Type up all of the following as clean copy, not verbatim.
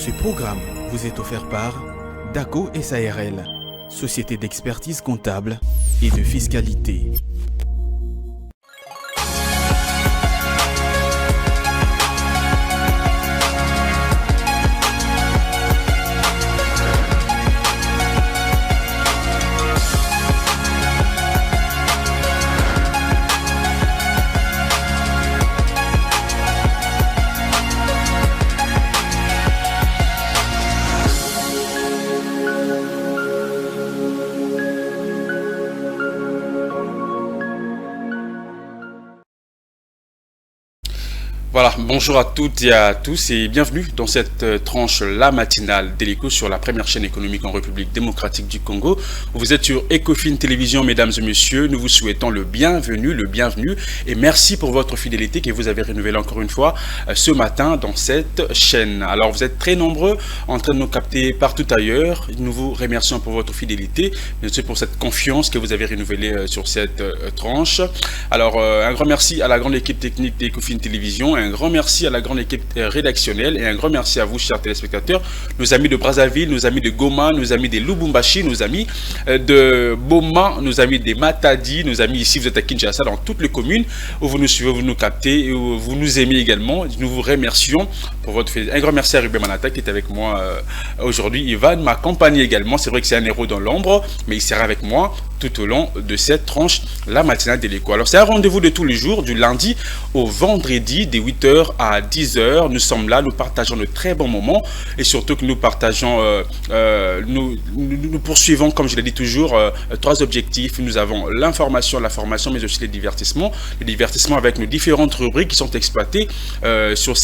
Ce programme vous est offert par DACO SARL, Société d'expertise comptable et de fiscalité. Voilà, bonjour à toutes et à tous et bienvenue dans cette tranche la matinale d'Eléco sur la première chaîne économique en République démocratique du Congo. Vous êtes sur Ecofin Télévision, mesdames et messieurs. Nous vous souhaitons le bienvenu et merci pour votre fidélité que vous avez renouvelée encore une fois ce matin dans cette chaîne. Alors vous êtes très nombreux en train de nous capter partout ailleurs. Nous vous remercions pour votre fidélité, mais aussi pour cette confiance que vous avez renouvelée sur cette tranche. Alors un grand merci à la grande équipe technique d'Ecofin Télévision. Un grand merci à la grande équipe rédactionnelle et un grand merci à vous, chers téléspectateurs, nos amis de Brazzaville, nos amis de Goma, nos amis de Lubumbashi, nos amis de Boma, nos amis de Matadi, nos amis ici, vous êtes à Kinshasa, dans toutes les communes où vous nous suivez, vous nous captez, et où vous nous aimez également. Nous vous remercions pour votre fidélité. Un grand merci à Ruben Manata qui est avec moi aujourd'hui. Ivan m'accompagne également. C'est vrai que c'est un héros dans l'ombre, mais il sera avec moi tout au long de cette tranche, la matinale d'Eléco. Alors c'est un rendez-vous de tous les jours, du lundi au vendredi, des 8h à 10h. Nous sommes là, nous partageons de très bons moments et surtout que nous partageons, nous poursuivons, comme je l'ai dit toujours, trois objectifs. Nous avons l'information, la formation, mais aussi les divertissements. Les divertissements avec nos différentes rubriques qui sont exploitées sur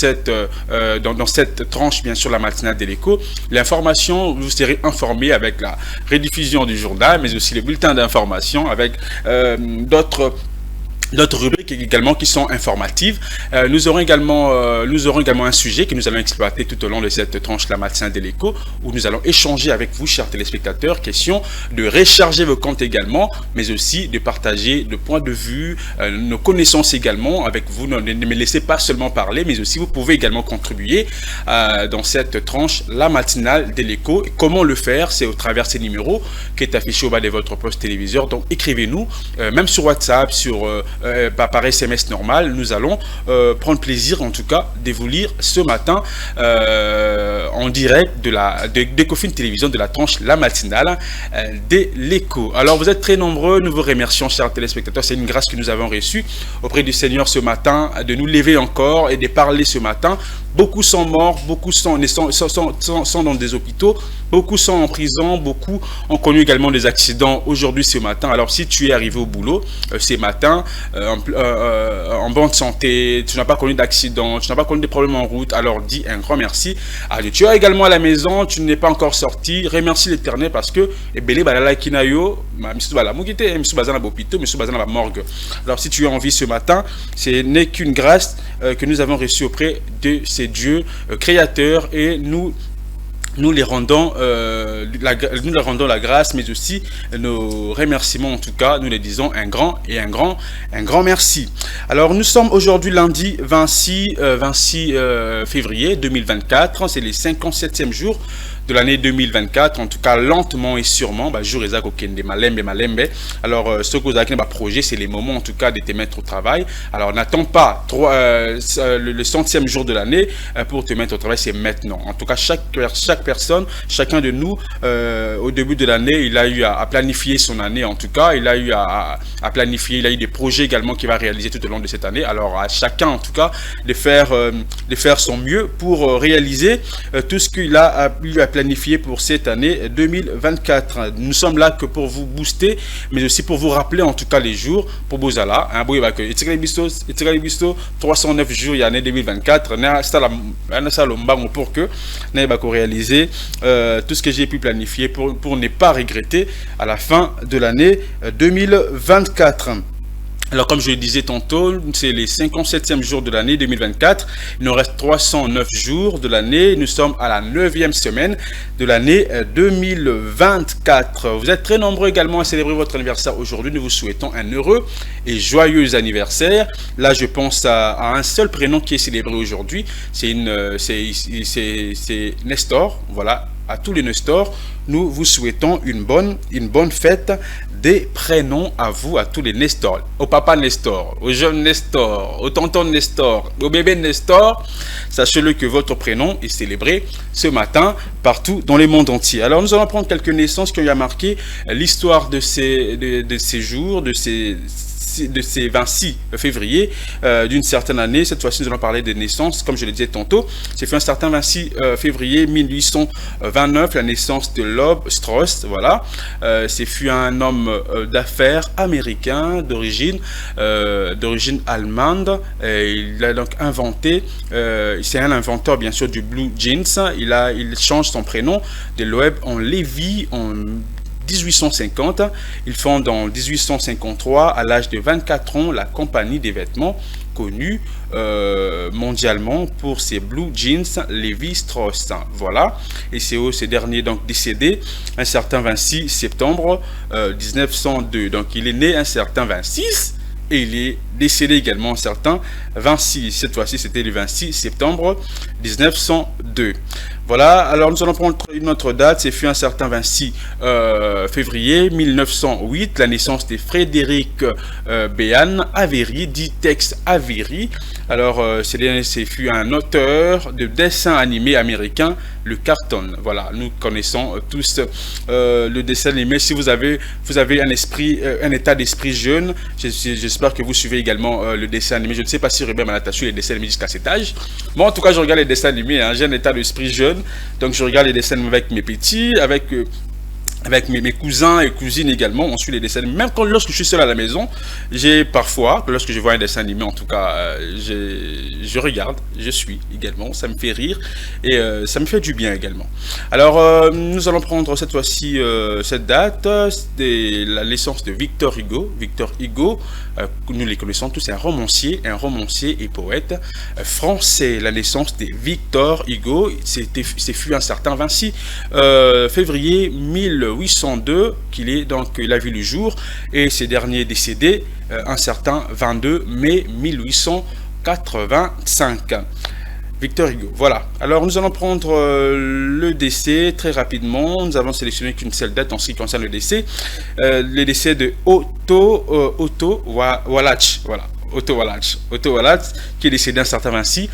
dans cette tranche, bien sûr, la matinale d'Eléco. L'information, vous serez informé avec la rediffusion du journal, mais aussi les bulletins d'information avec d'autres rubriques également qui sont informatives. Nous aurons également un sujet que nous allons exploiter tout au long de cette tranche la matinale d'Eléco, où nous allons échanger avec vous, chers téléspectateurs, question de recharger vos comptes également, mais aussi de partager de points de vue, nos connaissances également avec vous. Ne me laissez pas seulement parler, mais aussi vous pouvez également contribuer dans cette tranche la matinale d'Eléco. Comment le faire? C'est au travers ces numéros qui est affiché au bas de votre poste téléviseur. Donc écrivez-nous, même sur WhatsApp, par SMS normal. Nous allons prendre plaisir en tout cas de vous lire ce matin en direct d'Ecofin Télévision, de la tranche la matinale d'Eléco. Alors vous êtes très nombreux, nous vous remercions, chers téléspectateurs. C'est une grâce que nous avons reçue auprès du Seigneur ce matin, de nous lever encore et de parler ce matin. Beaucoup sont morts, beaucoup sont dans des hôpitaux, beaucoup sont en prison, beaucoup ont connu également des accidents aujourd'hui ce matin. Alors si tu es arrivé au boulot ce matin en bonne santé, tu n'as pas connu d'accident, tu n'as pas connu de problèmes en route, alors dis un grand merci à Dieu. Tu es également à la maison, tu n'es pas encore sorti, remercie l'Éternel parce que alors si tu es en vie ce matin, ce n'est qu'une grâce que nous avons reçue auprès de ces dieux créateurs et nous les rendons la grâce, mais aussi nos remerciements. En tout cas, nous les disons un grand merci. Alors, nous sommes aujourd'hui lundi 26 février 2024. C'est le 57e jour de l'année 2024, en tout cas lentement et sûrement, jour exact au Kende Malembe. Alors, ce que vous avez projet, c'est les moments en tout cas de te mettre au travail. Alors, n'attends pas le 100e jour de l'année pour te mettre au travail, c'est maintenant. En tout cas, chaque personne, chacun de nous, au début de l'année, il a eu à planifier son année. En tout cas, il a eu à planifier, il a eu des projets également qu'il va réaliser tout au long de cette année. Alors, à chacun, en tout cas, de faire son mieux pour réaliser tout ce qu'il a eu à planifié pour cette année 2024. Nous sommes là que pour vous booster, mais aussi pour vous rappeler en tout cas les jours pour Bozala. 309 jours il y a l'année 2024. Pour que nous réaliser tout ce que j'ai pu planifier pour ne pas regretter à la fin de l'année 2024. Alors, comme je le disais tantôt, c'est les 57e jour de l'année 2024. Il nous reste 309 jours de l'année. Nous sommes à la 9e semaine de l'année 2024. Vous êtes très nombreux également à célébrer votre anniversaire aujourd'hui. Nous vous souhaitons un heureux et joyeux anniversaire. Là, je pense à un seul prénom qui est célébré aujourd'hui. C'est Nestor. Voilà. À tous les Nestor, nous vous souhaitons une bonne fête des prénoms à vous, à tous les Nestor. Au papa Nestor, au jeune Nestor, au tonton Nestor, au bébé Nestor. Sachez-le que votre prénom est célébré ce matin partout dans le monde entier. Alors nous allons prendre quelques naissances qui ont marqué l'histoire de ces jours, de ces 26 février d'une certaine année. Cette fois-ci, nous allons parler des naissances. Comme je le disais tantôt, c'est fait un certain 26 février 1829, la naissance de Loeb Strauss. Voilà. C'est fut un homme d'affaires américain d'origine allemande. Il a donc inventé, c'est un inventeur bien sûr du blue jeans. Il change son prénom de Loeb en Lévy en 1850, il fonde en 1853, à l'âge de 24 ans, la compagnie des vêtements connue mondialement pour ses blue jeans Levi Strauss. Voilà, et c'est ce dernier donc décédé un certain 26 septembre 1902. Donc il est né un certain 26 et il est décédé également un certain 26. Cette fois-ci, c'était le 26 septembre 1902. Voilà, alors nous allons prendre une autre date, c'est un certain 26 février 1908, la naissance de Frédéric Béhan Avery, dit Tex Avery. Alors, c'est fut un auteur de dessin animé américain, le cartoon. Voilà, nous connaissons tous le dessin animé. Si vous avez un état d'esprit jeune, j'espère que vous suivez également le dessin animé. Je ne sais pas si Robert Malatachu les dessins animés jusqu'à cet âge. Moi, en tout cas, je regarde les dessins animés. J'ai un état d'esprit jeune. Donc je regarde les dessins avec mes petits, avec mes cousins et cousines également. On suit les dessins animés. Même lorsque je suis seul à la maison, j'ai parfois, lorsque je vois un dessin animé en tout cas, je regarde, je suis également. Ça me fait rire et ça me fait du bien également. Alors nous allons prendre cette fois-ci cette date, c'est la naissance de Victor Hugo. Victor Hugo, nous les connaissons tous, c'est un romancier et poète français. La naissance de Victor Hugo, c'est fut un certain 26 février 1802 qu'il a vu le jour, et ce dernier est décédé un certain 22 mai 1885. Victor Hugo, voilà. Alors nous allons prendre le décès très rapidement. Nous avons sélectionné qu'une seule date en ce qui concerne le décès. Le décès de Otto Wallach, voilà. Otto Wallach, qui est décédé un certain 26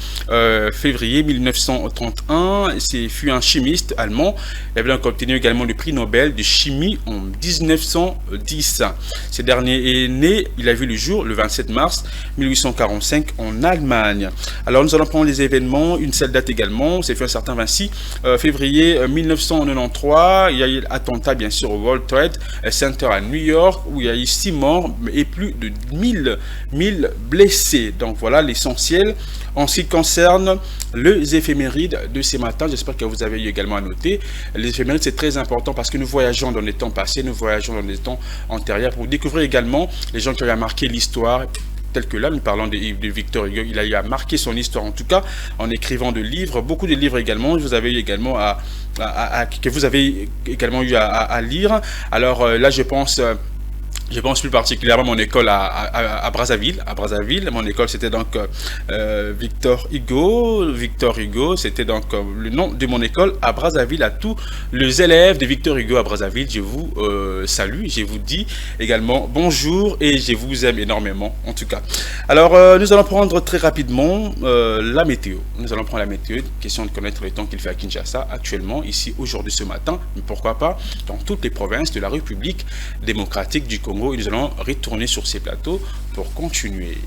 février 1931. C'est fut un chimiste allemand. Il avait donc obtenu également le prix Nobel de chimie en 1910. Ce dernier est né, il a vu le jour le 27 mars 1845 en Allemagne. Alors nous allons prendre les événements, une seule date également. C'est fait un certain 26 février 1993. Il y a eu l'attentat bien sûr au World Trade Center à New York, où il y a eu 6 morts et plus de 1000 blessés. Donc voilà l'essentiel en ce qui concerne les éphémérides de ce matin. J'espère que vous avez eu également à noter. Les éphémérides, c'est très important parce que nous voyageons dans les temps passés, nous voyageons dans les temps antérieurs pour découvrir également les gens qui ont marqué l'histoire. Tel que là, nous parlons de Victor Hugo, il a eu à marquer son histoire en tout cas en écrivant des livres, beaucoup de livres également. Vous avez eu également que vous avez également eu à lire. Alors là, je pense plus particulièrement à mon école à Brazzaville. Mon école, c'était donc Victor Hugo, c'était donc le nom de mon école à Brazzaville. À tous les élèves de Victor Hugo à Brazzaville, je vous salue, je vous dis également bonjour et je vous aime énormément en tout cas. Alors, nous allons prendre très rapidement la météo. Question de connaître le temps qu'il fait à Kinshasa actuellement, ici, aujourd'hui, ce matin, mais pourquoi pas dans toutes les provinces de la République démocratique du Congo. Et nous allons retourner sur ces plateaux pour continuer.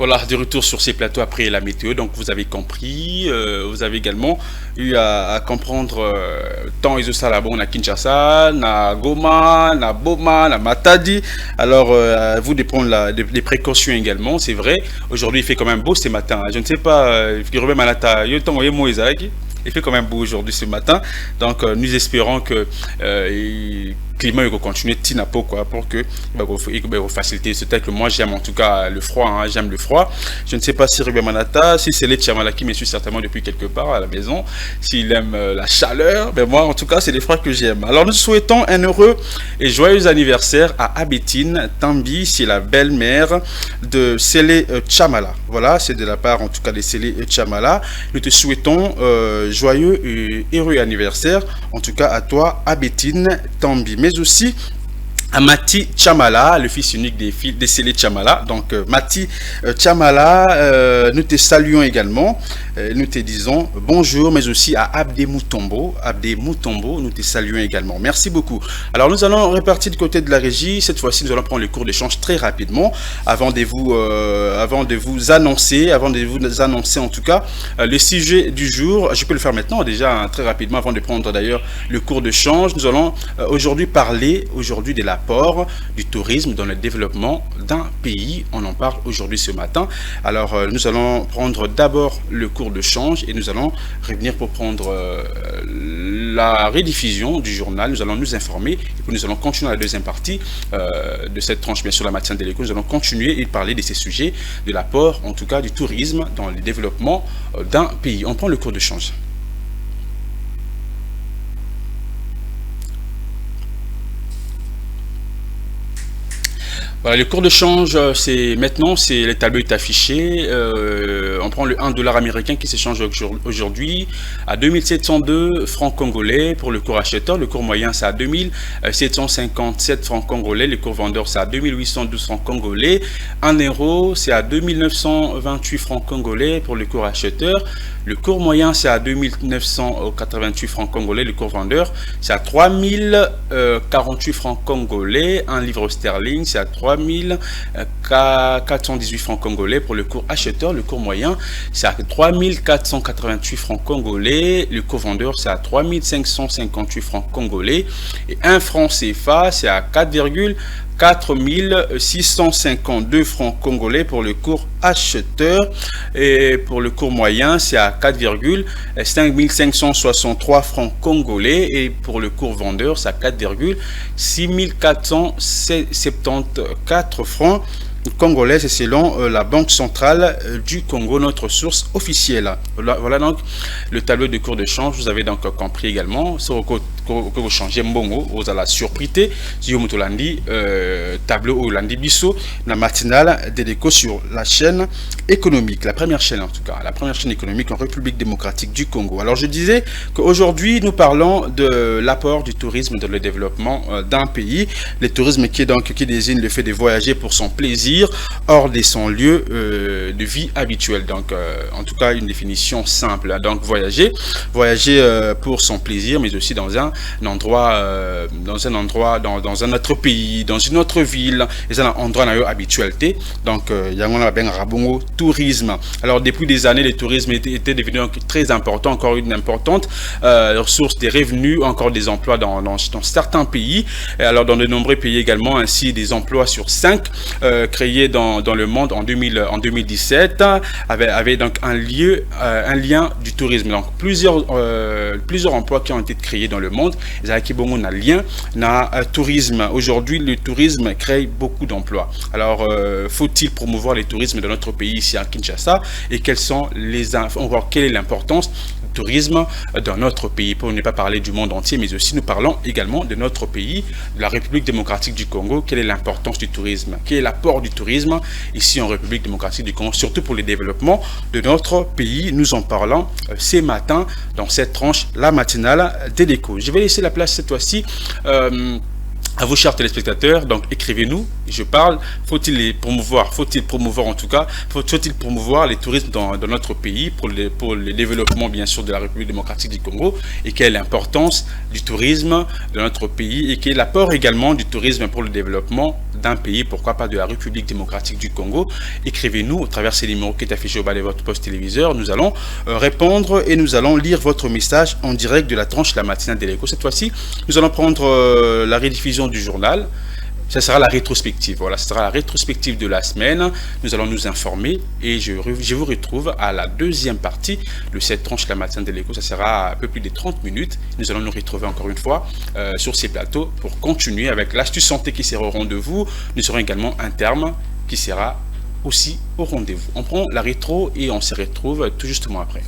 Voilà, de retour sur ces plateaux après la météo. Donc, vous avez compris, vous avez également eu à comprendre tant ils ont bon à Kinshasa, na Goma, na Boma, na Matadi. Alors, vous de prendre des précautions également. C'est vrai, aujourd'hui il fait quand même beau ce matin. Je ne sais pas, il fait quand même beau aujourd'hui ce matin. Donc, nous espérons que climat va continuer tinapo quoi pour que il va faciliter ce que moi j'aime en tout cas le froid, hein, j'aime le froid. Je ne sais pas si Ruben Manata, si c'est les Tchamala qui me suit certainement depuis quelque part à la maison, s'il aime la chaleur, ben moi en tout cas c'est les froids que j'aime. Alors nous souhaitons un heureux et joyeux anniversaire à Abetine Tambi, c'est la belle-mère de Sélé Tchamala. Voilà, c'est de la part en tout cas de Sélé Tchamala. Nous te souhaitons joyeux et heureux anniversaire en tout cas à toi Abetine Tambi, mais aussi à Mati Tchamala, le fils unique des Sélé Tchamala. Donc Mati Tchamala, nous te saluons également, nous te disons bonjour, mais aussi à Abdé Moutombo, nous te saluons également. Merci beaucoup. Alors nous allons repartir du côté de la régie. Cette fois-ci, nous allons prendre le cours d'échange très rapidement avant de vous annoncer en tout cas le sujet du jour. Je peux le faire maintenant déjà hein, très rapidement avant de prendre d'ailleurs le cours d'échange. Nous allons aujourd'hui parler de l'apport du tourisme dans le développement d'un pays. On en parle aujourd'hui ce matin. Alors nous allons prendre d'abord le cours de change et nous allons revenir pour prendre la rediffusion du journal. Nous allons nous informer et puis nous allons continuer la deuxième partie de cette tranche, bien sûr la matinale de l'écho. Nous allons continuer et parler de ces sujets, de l'apport en tout cas du tourisme dans le développement d'un pays. On prend le cours de change. Voilà, le cours de change, le tableau est affiché. On prend le 1 dollar américain qui s'échange aujourd'hui à 2702 francs congolais pour le cours acheteur. Le cours moyen, c'est à 2757 francs congolais. Le cours vendeur, c'est à 2812 francs congolais. 1 euro, c'est à 2928 francs congolais pour le cours acheteur. Le cours moyen, c'est à 2988 francs congolais. Le cours vendeur, c'est à 3048 francs congolais. 1 livre sterling, c'est à 3418 francs congolais pour le cours acheteur. Le cours moyen, c'est à 3488 francs congolais. Le cours vendeur, c'est à 3558 francs congolais. Et 1 franc CFA, c'est à 4652 francs congolais pour le cours acheteur. Et pour le cours moyen, c'est à 4,5563 francs congolais. Et pour le cours vendeur, c'est à 4,6474 francs congolais. C'est selon la Banque centrale du Congo, notre source officielle. Voilà donc le tableau de cours de change. Vous avez donc compris également que vous changez mbongo, vous allez la surprité si vous lundi tableau ou lundi bisso la matinale de l'écho sur la chaîne économique, la première chaîne en tout cas, la première chaîne économique en République démocratique du Congo. Alors je disais qu'aujourd'hui nous parlons de l'apport du tourisme dans le développement d'un pays. Le tourisme qui désigne le fait de voyager pour son plaisir hors de son lieu de vie habituel. Donc en tout cas une définition simple. Donc voyager pour son plaisir, mais aussi dans un endroit, dans un autre pays, dans une autre ville, et c'est un endroit habitualité. Donc il y a un rabongo tourisme. Alors depuis des années, le tourisme était devenu très important, encore une importante source des revenus, encore des emplois dans certains pays. Et alors dans de nombreux pays également, ainsi des emplois sur 5 créés dans le monde en 2017 avait donc un lien du tourisme. Donc plusieurs emplois qui ont été créés dans le monde. Qui bon on a lien na tourisme. Aujourd'hui, le tourisme crée beaucoup d'emplois. Alors, faut-il promouvoir le tourisme de notre pays ici à Kinshasa et quelle est l'importance du tourisme dans notre pays? Pour ne pas parler du monde entier, mais aussi nous parlons également de notre pays, de la République démocratique du Congo. Quelle est l'importance du tourisme? Quel est l'apport du tourisme ici en République démocratique du Congo, surtout pour le développement de notre pays? Nous en parlons ce matin dans cette tranche, la matinale de l'écho. Je vais laisser la place cette fois-ci À vous, chers téléspectateurs, donc écrivez-nous, je parle, faut-il les promouvoir, faut-il promouvoir en tout cas, faut-il promouvoir les tourismes dans notre pays pour le développement bien sûr de la République démocratique du Congo, et quelle est l'importance du tourisme de notre pays et quel est l'apport également du tourisme pour le développement d'un pays, pourquoi pas de la République démocratique du Congo. Écrivez-nous au travers ces numéros qui est affiché au bas de votre poste téléviseur, nous allons répondre et nous allons lire votre message en direct de la tranche La Matinale de l'Écho. Cette fois-ci, nous allons prendre la rediffusion du journal. Ce sera la rétrospective. Voilà, ce sera la rétrospective de la semaine. Nous allons nous informer et je vous retrouve à la deuxième partie de cette tranche La Matinale de l'Écho. Ça sera un peu plus de 30 minutes. Nous allons nous retrouver encore une fois sur ces plateaux pour continuer avec l'astuce santé qui sera au rendez-vous. Nous aurons également un terme qui sera aussi au rendez-vous. On prend la rétro et on se retrouve tout justement après.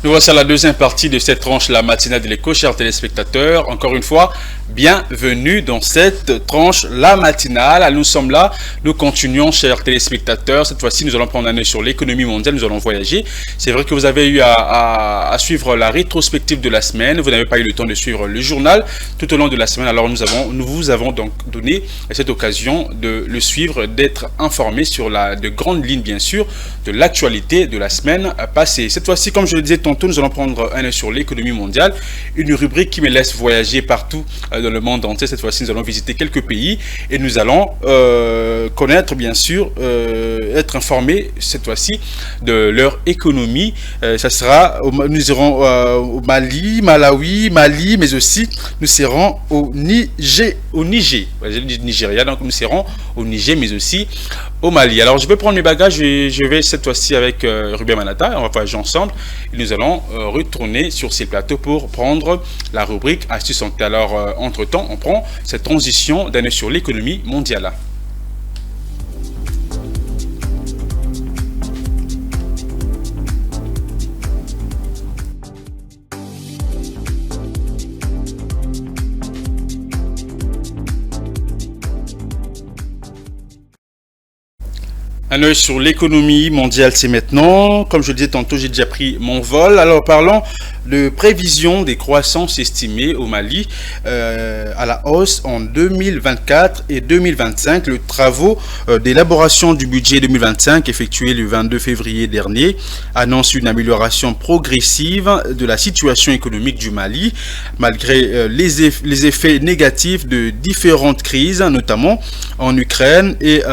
Nous voici à la deuxième partie de cette tranche La Matinale de l'Écho, chers téléspectateurs. Encore une fois, bienvenue dans cette tranche La Matinale. Nous sommes là, nous continuons, chers téléspectateurs. Cette fois-ci, nous allons prendre un œil sur l'économie mondiale, nous allons voyager. C'est vrai que vous avez eu à suivre la rétrospective de la semaine. Vous n'avez pas eu le temps de suivre le journal tout au long de la semaine. Alors nous vous avons donc donné cette occasion de le suivre, d'être informé sur de grandes lignes, bien sûr, de l'actualité de la semaine passée. Cette fois-ci, comme je le disais tantôt, nous allons prendre un œil sur l'économie mondiale, une rubrique qui me laisse voyager partout dans le monde entier. Cette fois-ci, nous allons visiter quelques pays et nous allons connaître, bien sûr, être informés cette fois-ci de leur économie. Ça sera, nous irons au Mali, Malawi, Mali, mais aussi nous serons au Niger. J'ai dit Nigeria, donc nous serons au Niger, mais aussi au Mali. Alors, je vais prendre mes bagages et je vais cette fois-ci avec Ruben Manata. On va voyager ensemble et nous allons retourner sur ces plateaux pour prendre la rubrique Astuces santé. Alors, entre-temps, on prend cette transition d'un œil sur l'économie mondiale. Un œil sur l'économie mondiale, c'est maintenant. Comme je le disais tantôt, j'ai déjà pris mon vol. Alors parlons de prévisions des croissances estimées au Mali à la hausse en 2024 et 2025. Le travaux d'élaboration du budget 2025 effectué le 22 février dernier annonce une amélioration progressive de la situation économique du Mali, malgré les effets négatifs de différentes crises, notamment en Ukraine et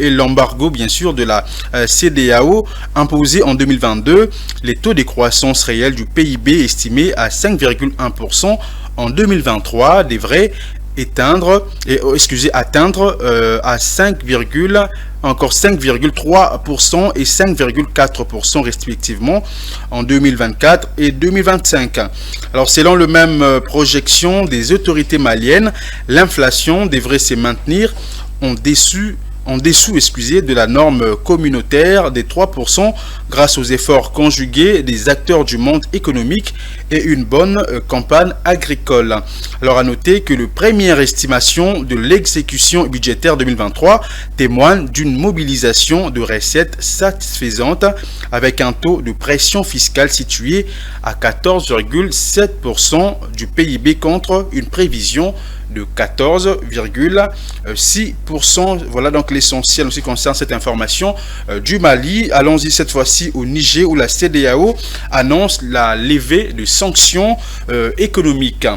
l'embargo, bien sûr, de la CEDEAO imposé en 2022. Les taux de croissance réelle du PIB estimé à 5,1% en 2023 devrait atteindre à 5,3% et 5,4% respectivement en 2024 et 2025. Alors selon le même projection des autorités maliennes, l'inflation devrait se maintenir en dessous de la norme communautaire des 3% grâce aux efforts conjugués des acteurs du monde économique et une bonne campagne agricole. Alors à noter que la première estimation de l'exécution budgétaire 2023 témoigne d'une mobilisation de recettes satisfaisante avec un taux de pression fiscale situé à 14,7% du PIB contre une prévision de 14,6%. Voilà donc l'essentiel en ce qui concerne cette information du Mali. Allons-y cette fois-ci au Niger où la CEDEAO annonce la levée de sanctions économiques.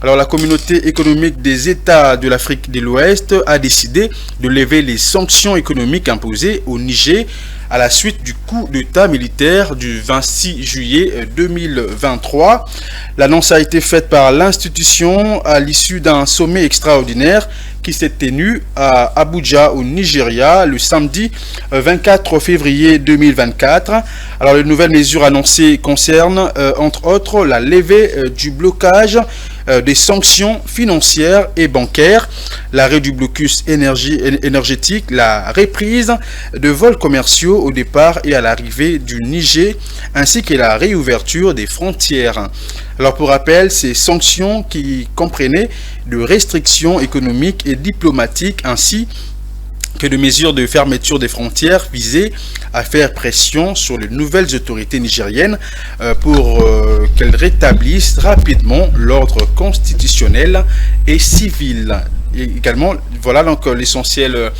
Alors la communauté économique des États de l'Afrique de l'Ouest a décidé de lever les sanctions économiques imposées au Niger à la suite du coup d'État militaire du 26 juillet 2023. L'annonce a été faite par l'institution à l'issue d'un sommet extraordinaire qui s'est tenu à Abuja au Nigeria le samedi 24 février 2024. Alors les nouvelles mesures annoncées concernent entre autres la levée du blocage des sanctions financières et bancaires, l'arrêt du blocus énergétique, la reprise de vols commerciaux au départ et à l'arrivée du Niger, ainsi que la réouverture des frontières. Alors pour rappel, ces sanctions qui comprenaient de restrictions économiques et diplomatiques ainsi que de mesures de fermeture des frontières visées à faire pression sur les nouvelles autorités nigériennes pour qu'elles rétablissent rapidement l'ordre constitutionnel et civil. Et également, voilà donc l'essentiel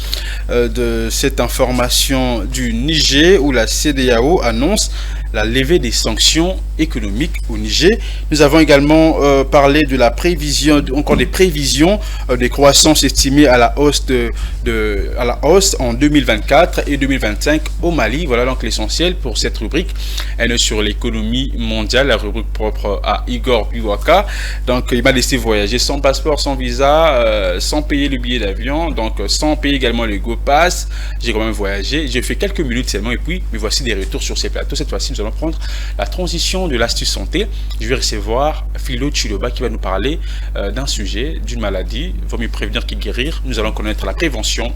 de cette information du Niger où la CEDEAO annonce la levée des sanctions économiques au Niger. Nous avons également parlé de la prévision, encore des prévisions des croissances estimées à la hausse en 2024 et 2025 au Mali. Voilà donc l'essentiel pour cette rubrique. Elle est sur l'économie mondiale, la rubrique propre à Igor Biwaka. Donc il m'a laissé voyager sans passeport, sans visa, sans payer le billet d'avion, donc sans payer également le Go Pass. J'ai quand même voyagé. J'ai fait quelques minutes seulement et puis me voici des retours sur ces plateaux. Cette fois-ci, nous allons prendre la transition de l'astuce santé. Je vais recevoir Philo Chiloba qui va nous parler d'un sujet, d'une maladie. Il vaut mieux prévenir que guérir. Nous allons connaître la prévention,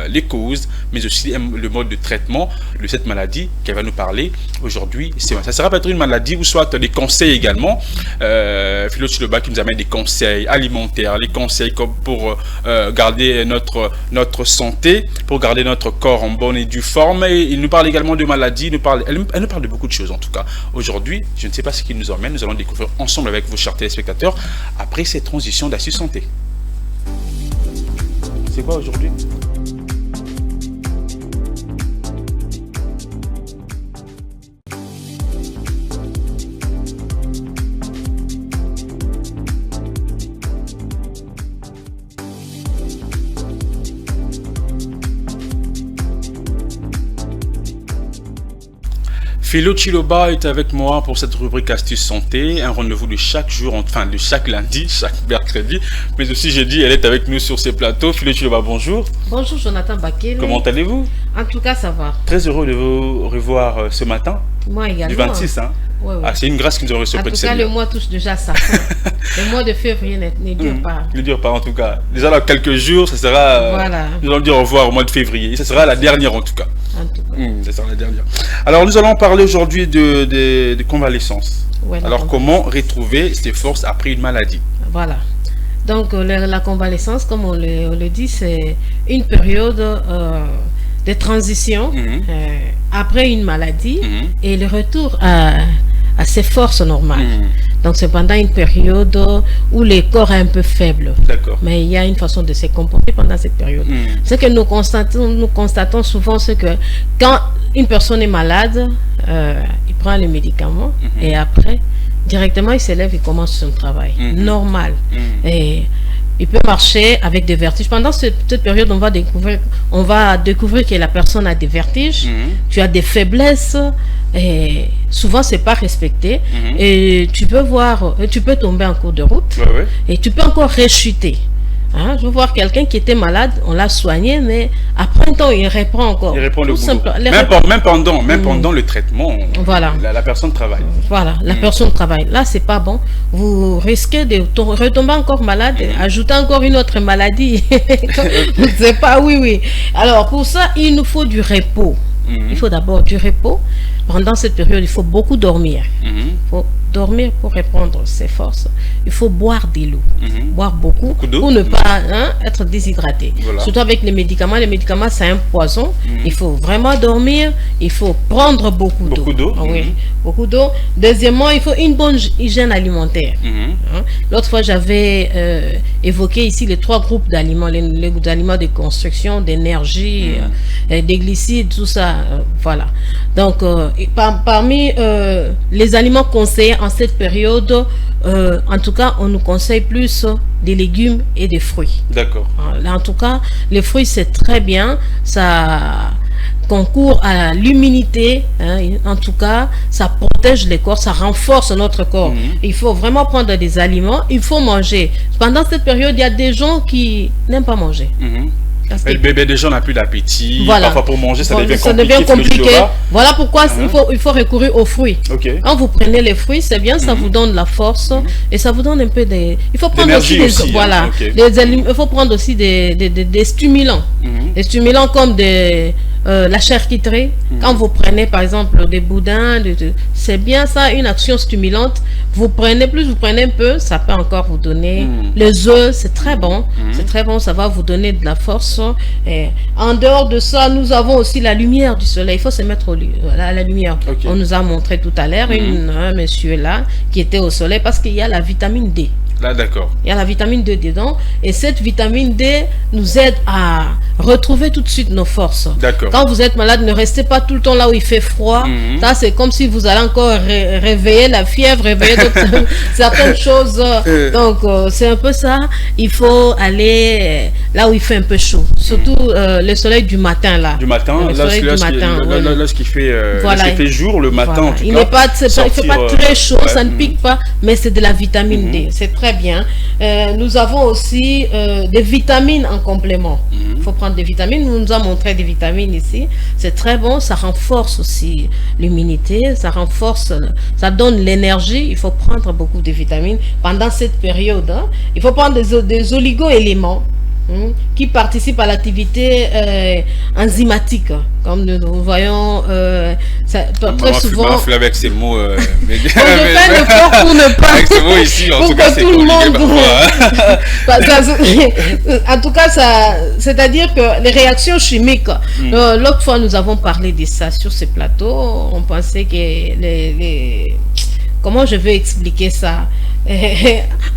les causes, mais aussi le mode de traitement de cette maladie qu'elle va nous parler aujourd'hui. Ça sera peut-être une maladie ou soit des conseils également. Philo Chiloba qui nous amène des conseils alimentaires, les conseils comme pour garder notre santé, pour garder notre corps en bonne et due forme. Et il nous parle également de maladies, elle nous parle de beaucoup de choses en tout cas. Aujourd'hui, je ne sais pas ce qui nous emmène, nous allons découvrir ensemble avec vos chers téléspectateurs après cette transition d'astuce santé. C'est quoi aujourd'hui? Philo Chiloba est avec moi pour cette rubrique Astuce Santé, un rendez-vous de chaque jour, enfin de chaque lundi, chaque mercredi, mais aussi jeudi, elle est avec nous sur ces plateaux. Philo Chiloba, bonjour. Bonjour Jonathan Bakele. Comment allez-vous? En tout cas, ça va. Très heureux de vous revoir ce matin. Moi également. Du 26, hein? Ouais. Ah, c'est une grâce que nous avons reçue auprès de Seigneur. En tout cas, le mois touche déjà à sa fin. Le mois de février ne dure pas. Ne dure pas en tout cas. Déjà dans quelques jours, ça sera... Voilà. Nous allons dire au revoir au mois de février. Ça sera la dernière en tout cas. En tout cas. Ça sera la dernière. Alors nous allons parler aujourd'hui de convalescence. Ouais, alors comment retrouver ses forces après une maladie? Voilà. Donc la convalescence, comme on le dit, c'est une période de transition après une maladie et le retour à ses forces normales. Donc c'est pendant une période où le corps est un peu faible. Mais il y a une façon de se comporter pendant cette période. Ce que nous constatons souvent, c'est que quand une personne est malade, il prend les médicaments et après, directement il se lève et commence son travail. Normal. Et il peut marcher avec des vertiges. Pendant cette période, on va découvrir que la personne a des vertiges, tu as des faiblesses, et souvent c'est pas respecté. Et tu peux tomber en cours de route, et tu peux encore rechuter. Hein, je veux voir quelqu'un qui était malade, on l'a soigné, mais après un temps, il reprend encore. Il reprend le boulot. Même pendant le traitement, voilà. la personne travaille. Voilà, la personne travaille. Là, c'est pas bon. Vous risquez de retomber encore malade, ajouter encore une autre maladie. C'est pas, oui. Alors, pour ça, il nous faut du repos. Il faut d'abord du repos. Pendant cette période, il faut beaucoup dormir. Il faut dormir pour reprendre ses forces. Il faut boire de l'eau. Boire beaucoup pour ne pas être déshydraté. Voilà. Surtout avec les médicaments. Les médicaments, c'est un poison. Il faut vraiment dormir. Il faut prendre beaucoup d'eau. Beaucoup d'eau. Oui, beaucoup d'eau. Deuxièmement, il faut une bonne hygiène alimentaire. L'autre fois, j'avais évoqué ici les 3 groupes d'aliments. Les groupes d'aliments de construction, d'énergie, des glucides, tout ça. Voilà. Donc, parmi les aliments conseillés en cette période, en tout cas, on nous conseille plus des légumes et des fruits. D'accord. En tout cas, les fruits, c'est très bien. Ça concourt à l'immunité. En tout cas, ça protège le corps, ça renforce notre corps. Il faut vraiment prendre des aliments. Il faut manger. Pendant cette période, il y a des gens qui n'aiment pas manger. Le bébé déjà n'a plus d'appétit. Voilà. Parfois pour manger, ça devient compliqué. Voilà pourquoi il faut recourir aux fruits. Quand vous prenez les fruits, c'est bien, ça vous donne la force et ça vous donne un peu des... Il faut prendre aussi des... Voilà. Il faut prendre aussi des stimulants. Des stimulants comme la charcuterie. Quand vous prenez par exemple des boudins, c'est bien ça, une action stimulante. Vous prenez un peu, ça peut encore vous donner. Les œufs, c'est très bon. C'est très bon, ça va vous donner de la force. Et en dehors de ça, nous avons aussi la lumière du soleil. Il faut se mettre à la lumière. On nous a montré tout à l'heure un monsieur là qui était au soleil parce qu'il y a la vitamine D. Là, d'accord. Il y a la vitamine D dedans. Et cette vitamine D nous aide à retrouver tout de suite nos forces. D'accord. Quand vous êtes malade, ne restez pas tout le temps là où il fait froid. Ça, c'est comme si vous allez encore réveiller la fièvre, réveiller certaines choses. Donc, c'est un peu ça. Il faut aller là où il fait un peu chaud. Surtout le soleil du matin, là. Du matin, lorsqu'il fait jour, le matin, en tout il cas. Il fait pas très chaud, ça ne pique pas, mais c'est de la vitamine D. C'est très bien. Nous avons aussi des vitamines en complément. Il faut prendre des vitamines. On nous a montré des vitamines ici. C'est très bon. Ça renforce aussi l'immunité. Ça renforce, ça donne l'énergie. Il faut prendre beaucoup de vitamines pendant cette période. Il faut prendre des oligo-éléments qui participent à l'activité enzymatique. Comme nous voyons, très souvent... avec ces mots... je fais le fort pour ne pas... Avec ces mots ici, en tout cas, c'est compliqué parfois. En tout cas, c'est-à-dire que les réactions chimiques, l'autre fois, nous avons parlé de ça sur ce plateau. On pensait que comment je vais expliquer ça?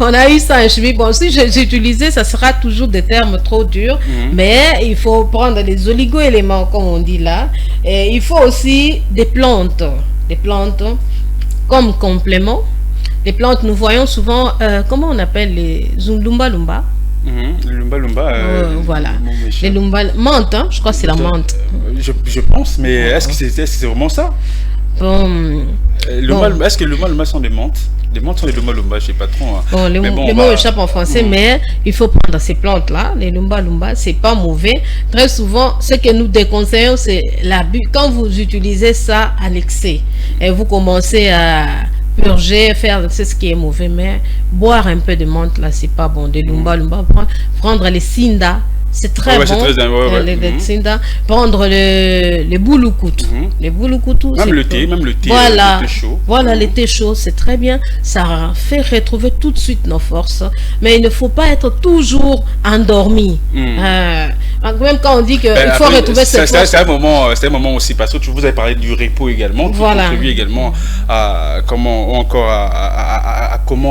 On a eu ça en chimie. Bon, si j'utilisais, ça sera toujours des termes trop durs, mais il faut prendre des oligo-éléments, comme on dit là. Et il faut aussi des plantes comme complément. Les plantes, nous voyons souvent, comment on appelle les lumba-lumba. Le lumba-lumba. Voilà. Les lumba, menthe, je crois que c'est la menthe. Je pense, mais est-ce que c'est vraiment ça? Bon. Est-ce que le lumba sont des menthes? Les menthes sont les lumba-lumba, je sais pas trop. Bon, les mots échappent en français, mais il faut prendre ces plantes-là. Les lumba-lumba, c'est pas mauvais. Très souvent, ce que nous déconseillons, c'est l'abus. Quand vous utilisez ça à l'excès et vous commencez à purger, c'est ce qui est mauvais, mais boire un peu de menthe, là, c'est pas bon. Des lumba-lumba, prendre les sinda. C'est très bon. Les Tsinda. Prendre les bouloukout. Les bouloukout. Même le thé. Voilà. Le thé chaud. Voilà, le thé chaud, c'est très bien. Ça fait retrouver tout de suite nos forces. Mais il ne faut pas être toujours endormi. Même quand on dit qu'il faut retrouver ses forces. C'est un moment aussi, parce que vous avez parlé du repos également. Voilà. Qui contribue également à comment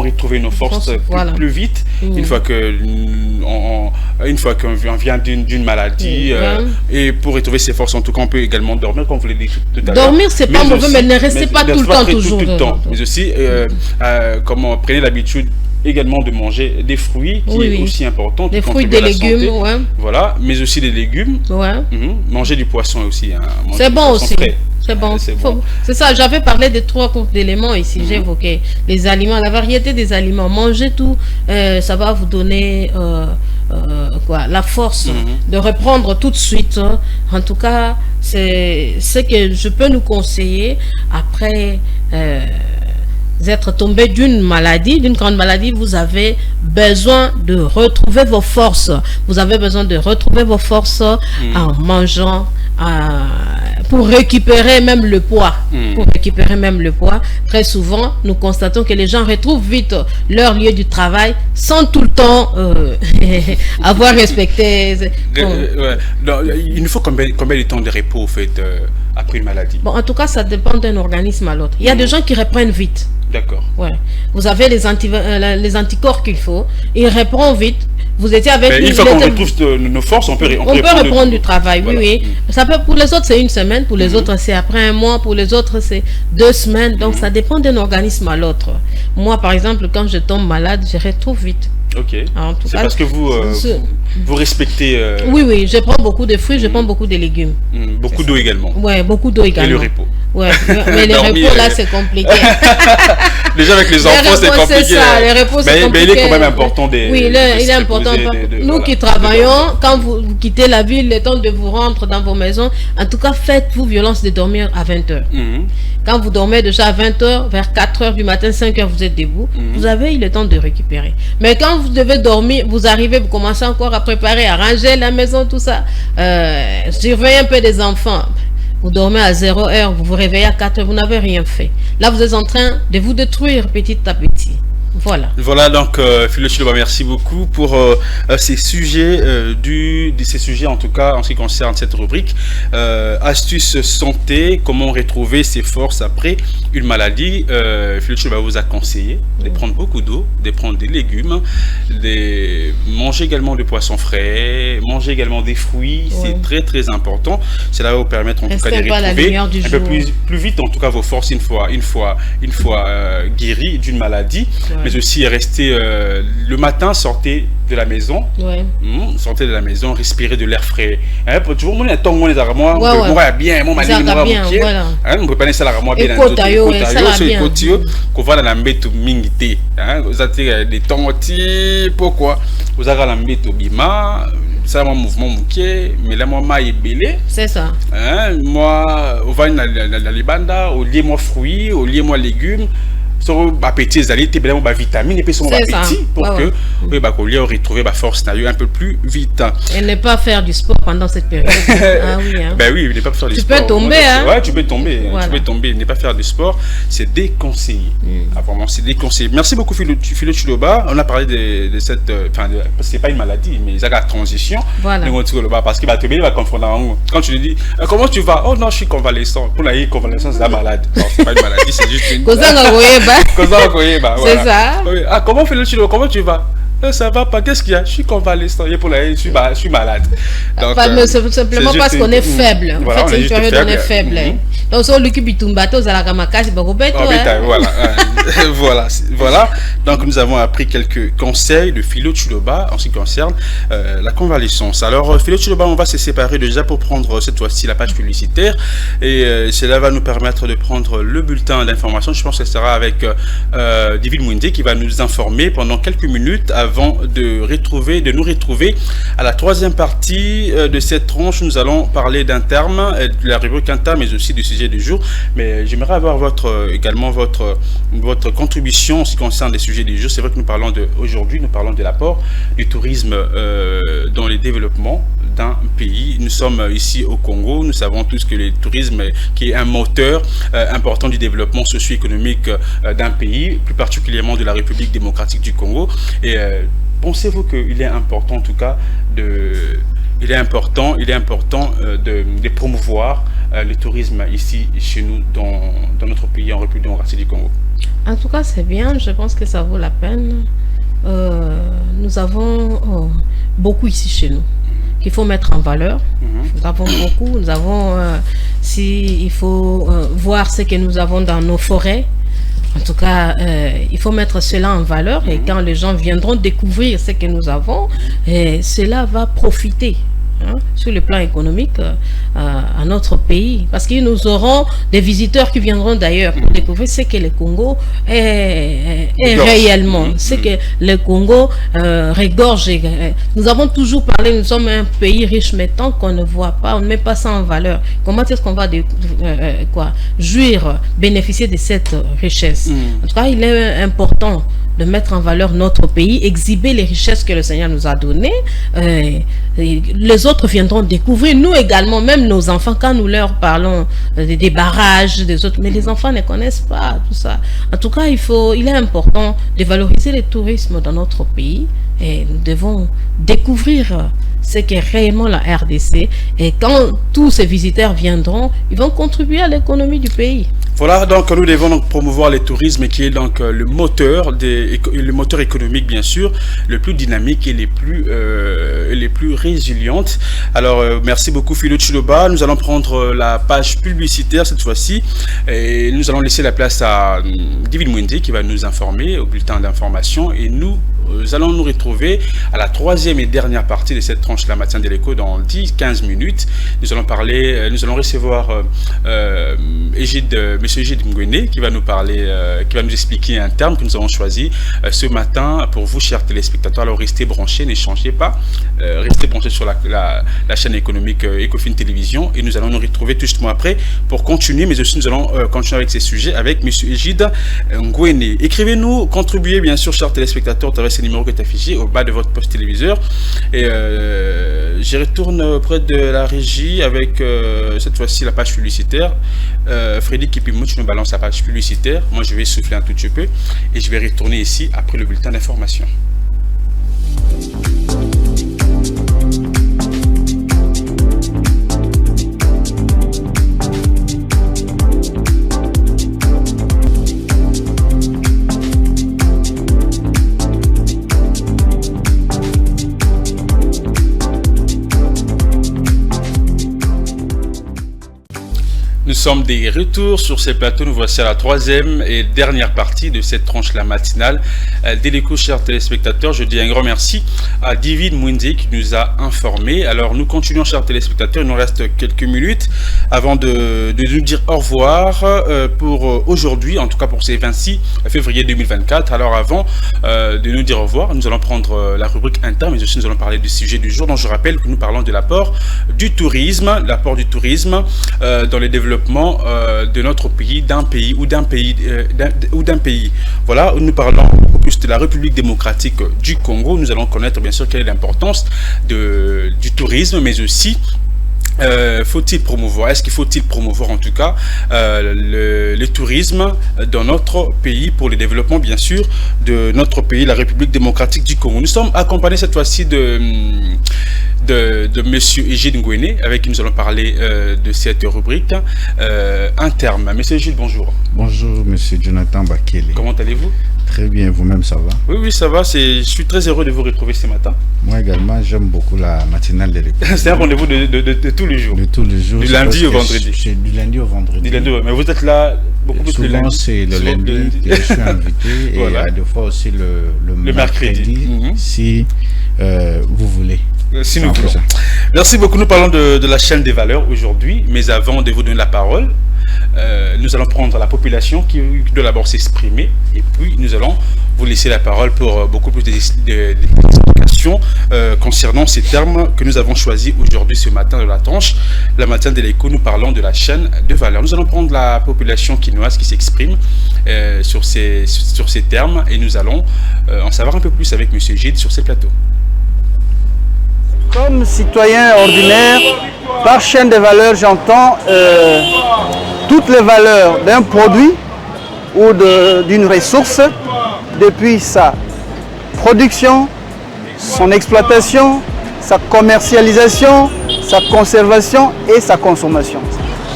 retrouver nos forces plus vite. Une fois qu'on vient d'une maladie et pour retrouver ses forces, en tout cas on peut également dormir, comme vous l'avez dit tout à l'heure. Dormir, c'est pas mauvais, mais ne restez pas tout le temps toujours. Mais aussi prenez l'habitude également de manger des fruits, qui est aussi important. Des fruits, des légumes, voilà, mais aussi des légumes. Manger du poisson aussi. C'est bon aussi. C'est bon. C'est ça, j'avais parlé de 3 groupes d'éléments ici. J'ai évoqué les aliments, la variété des aliments. Mangez tout, ça va vous donner la force de reprendre tout de suite. En tout cas, c'est ce que je peux nous conseiller après être tombé d'une grande maladie. Vous avez besoin de retrouver vos forces. Vous avez besoin de retrouver vos forces en mangeant, pour récupérer même le poids. Très souvent, nous constatons que les gens retrouvent vite leur lieu du travail sans tout le temps avoir respecté. Il nous faut combien de temps de repos, au fait, après une maladie? Bon, en tout cas, ça dépend d'un organisme à l'autre. Il y a des gens qui reprennent vite. D'accord. Vous avez les anticorps qu'il faut. Ils reprennent vite. Vous étiez avec une fois qu'on retrouve nos forces, on peut reprendre du travail. Voilà. Oui. Ça peut, pour les autres, c'est 1 semaine. Pour les autres, c'est après 1 mois. Pour les autres, c'est 2 semaines. Donc, ça dépend d'un organisme à l'autre. Moi, par exemple, quand je tombe malade, je retrouve vite. Ok. C'est parce que vous respectez... Oui, je prends beaucoup de fruits, je prends beaucoup de légumes. Beaucoup d'eau également. Oui, beaucoup d'eau également. Et le repos. Ouais, mais les repos là c'est compliqué. Déjà avec les enfants c'est compliqué. C'est ça, les repos c'est compliqué. Mais il est quand même important il est important. Nous qui travaillons, quand vous quittez la ville, le temps de vous rendre dans vos maisons, en tout cas faites-vous violence de dormir à 20h. Quand vous dormez déjà à 20h, vers 4h du matin, 5h vous êtes debout, vous avez eu le temps de récupérer. Mais quand vous devez dormir, vous arrivez, vous commencez encore à préparer, à ranger la maison, tout ça, surveillez un peu des enfants. Vous dormez à 0h, vous vous réveillez à 4h, vous n'avez rien fait. Là, vous êtes en train de vous détruire petit à petit. Voilà donc Philo Chiloba, merci beaucoup pour ces sujets ces sujets en tout cas en ce qui concerne cette rubrique astuces santé, comment retrouver ses forces après une maladie. Philo Chiloba vous a conseillé de prendre beaucoup d'eau, de prendre des légumes, de manger également du poisson frais, manger également des fruits, c'est très très important. Cela va vous permettre en tout cas de retrouver un peu plus vite en tout cas vos forces une fois guéri d'une maladie. Mais aussi rester le matin, sortez de la maison, sortez de la maison, respirez de l'air frais. Pour toujours mon temps mon bien, mon mali moi on peut pas ça la moi bien qu'on va dans la mbeto mingité vous avez des tongoti pourquoi vous avez la mbeto bima ça un mouvement mouké mais là moi maille belé c'est ça moi on va dans la libanda au lieu moi fruits au lieu moi légumes son appétit les bien mon vitamine et puis son appétit pour que oui retrouver ma force un peu plus vite et ne pas faire du sport pendant cette période. Ben oui, ne pas faire du sport. Tu peux tomber tu peux tomber, ne pas faire du sport, c'est déconseillé. Vraiment c'est déconseillé. Merci beaucoup Philo Chiloba. On a parlé de cette c'est pas une maladie mais ça la transition. Parce que tu va confondre quand tu lui dis comment tu vas, oh non je suis convalescent. Pour la convalescence c'est la malade. Non, c'est pas une maladie, c'est juste une c'est ça. Ah, comment fait le chilo? Comment tu vas? Ça va pas, qu'est-ce qu'il y a? Je suis convalescent, je suis malade. Donc, simplement parce qu'on est faible. En fait, c'est une période où on est faible. Donc, si on l'occupe du bateau, ça la ramasse, c'est beaucoup bête. Voilà. Donc, nous avons appris quelques conseils de Philo Chiloba en ce qui concerne la convalescence. Alors, Philo Chiloba, on va se séparer déjà pour prendre cette fois-ci la page publicitaire. Et cela va nous permettre de prendre le bulletin d'information. Je pense que ce sera avec David Mwinde qui va nous informer pendant quelques minutes avant de nous retrouver à la troisième partie de cette tranche. Nous allons parler d'un terme, de la rubrique un terme, mais aussi du sujet du jour. Mais j'aimerais avoir également votre contribution en ce qui concerne les sujets du jour. C'est vrai que aujourd'hui nous parlons de l'apport du tourisme dans le développement d'un pays. Nous sommes ici au Congo. Nous savons tous que le tourisme qui est un moteur important du développement socio-économique d'un pays, plus particulièrement de la République démocratique du Congo. Et pensez-vous qu'il est important en tout cas de promouvoir le tourisme ici chez nous dans notre pays en République démocratique du Congo? En tout cas c'est bien, je pense que ça vaut la peine. Nous avons beaucoup ici chez nous qu'il faut mettre en valeur. Nous avons beaucoup, il faut voir ce que nous avons dans nos forêts. En tout cas, il faut mettre cela en valeur et quand les gens viendront découvrir ce que nous avons, cela va profiter sur le plan économique à notre pays. Parce que nous aurons des visiteurs qui viendront d'ailleurs pour découvrir ce que le Congo est réellement, ce que le Congo regorge. Nous avons toujours parlé, nous sommes un pays riche, mais tant qu'on ne voit pas, on ne met pas ça en valeur, comment est-ce qu'on va jouir, bénéficier de cette richesse? En tout cas, il est important de mettre en valeur notre pays, exhiber les richesses que le Seigneur nous a données. Les autres viendront découvrir, nous également, même nos enfants, quand nous leur parlons des barrages, des autres, mais les enfants ne connaissent pas tout ça. En tout cas, il est important de valoriser le tourisme dans notre pays et nous devons découvrir ce qu'est réellement la RDC. Et quand tous ces visiteurs viendront, ils vont contribuer à l'économie du pays. Voilà, donc nous devons donc promouvoir le tourisme qui est donc le moteur économique bien sûr, le plus dynamique et les plus résilientes. Alors merci beaucoup Philo Chiloba. Nous allons prendre la page publicitaire cette fois-ci et nous allons laisser la place à David Mwende qui va nous informer au bulletin d'information et nous Nous allons nous retrouver à la troisième et dernière partie de cette tranche la matin de l'écho dans 10-15 minutes. Nous allons parler, nous allons recevoir Monsieur Egide Ngwene qui va nous parler, qui va nous expliquer un terme que nous avons choisi ce matin pour vous, chers téléspectateurs. Alors restez branchés, ne changez pas, restez branchés sur la chaîne économique Ecofin Télévision et nous allons nous retrouver tout justement après pour continuer, mais aussi nous allons continuer avec ces sujets avec Monsieur Egide Ngwene. Écrivez-nous, contribuez bien sûr, chers téléspectateurs, à travers ce numéro qui est affiché au bas de votre poste téléviseur. Et je retourne auprès de la régie avec cette fois-ci la page publicitaire. Freddy Kipimouch nous balance la page publicitaire. Moi je vais souffler un tout petit peu et je vais retourner ici après le bulletin d'information. Nous sommes des retours sur ces plateaux. Nous voici à la troisième et dernière partie de cette tranche-là matinale. Dès les coups, chers téléspectateurs, je dis un grand merci à David Mwindi qui nous a informés. Alors, nous continuons, chers téléspectateurs. Il nous reste quelques minutes avant de nous dire au revoir pour aujourd'hui, en tout cas pour ces 26 février 2024. Alors, avant de nous dire au revoir, nous allons prendre la rubrique interne, mais aussi nous allons parler du sujet du jour. Donc, je rappelle que nous parlons de l'apport du tourisme dans les développements de notre pays, d'un pays. Voilà, nous parlons beaucoup plus de la République démocratique du Congo. Nous allons connaître bien sûr quelle est l'importance du tourisme, mais aussi faut-il promouvoir, est-ce qu'il faut-il promouvoir en tout cas le tourisme dans notre pays pour le développement bien sûr de notre pays, la République démocratique du Congo. Nous sommes accompagnés cette fois-ci de Monsieur Egide Ngwene avec qui nous allons parler de cette rubrique interne. Monsieur Egide, bonjour. Bonjour Monsieur Jonathan Bakele. Comment allez-vous? Très bien, vous-même ça va? Oui, ça va. Je suis très heureux de vous retrouver ce matin. Moi également, j'aime beaucoup la matinale de l'école. C'est un rendez-vous de tous les jours. De tous les jours. Du lundi au vendredi. C'est du lundi au vendredi. Mais vous êtes là beaucoup plus souvent, le lundi. C'est le lundi que je suis invité voilà. Et à deux fois aussi le mercredi, si vous voulez. Si nous voulons. Merci beaucoup. Nous parlons de la chaîne des valeurs aujourd'hui, mais avant de vous donner la parole, nous allons prendre la population qui doit d'abord s'exprimer et puis nous allons vous laisser la parole pour beaucoup plus d'explications concernant ces termes que nous avons choisis aujourd'hui ce matin de la tranche. La matin de l'écho, nous parlons de la chaîne de valeurs. Nous allons prendre la population quinoise qui s'exprime sur ces termes et nous allons en savoir un peu plus avec M. Egide sur ces plateaux. Comme citoyen ordinaire, par chaîne de valeurs, j'entends toutes les valeurs d'un produit ou d'une ressource, depuis sa production, son exploitation, sa commercialisation, sa conservation et sa consommation.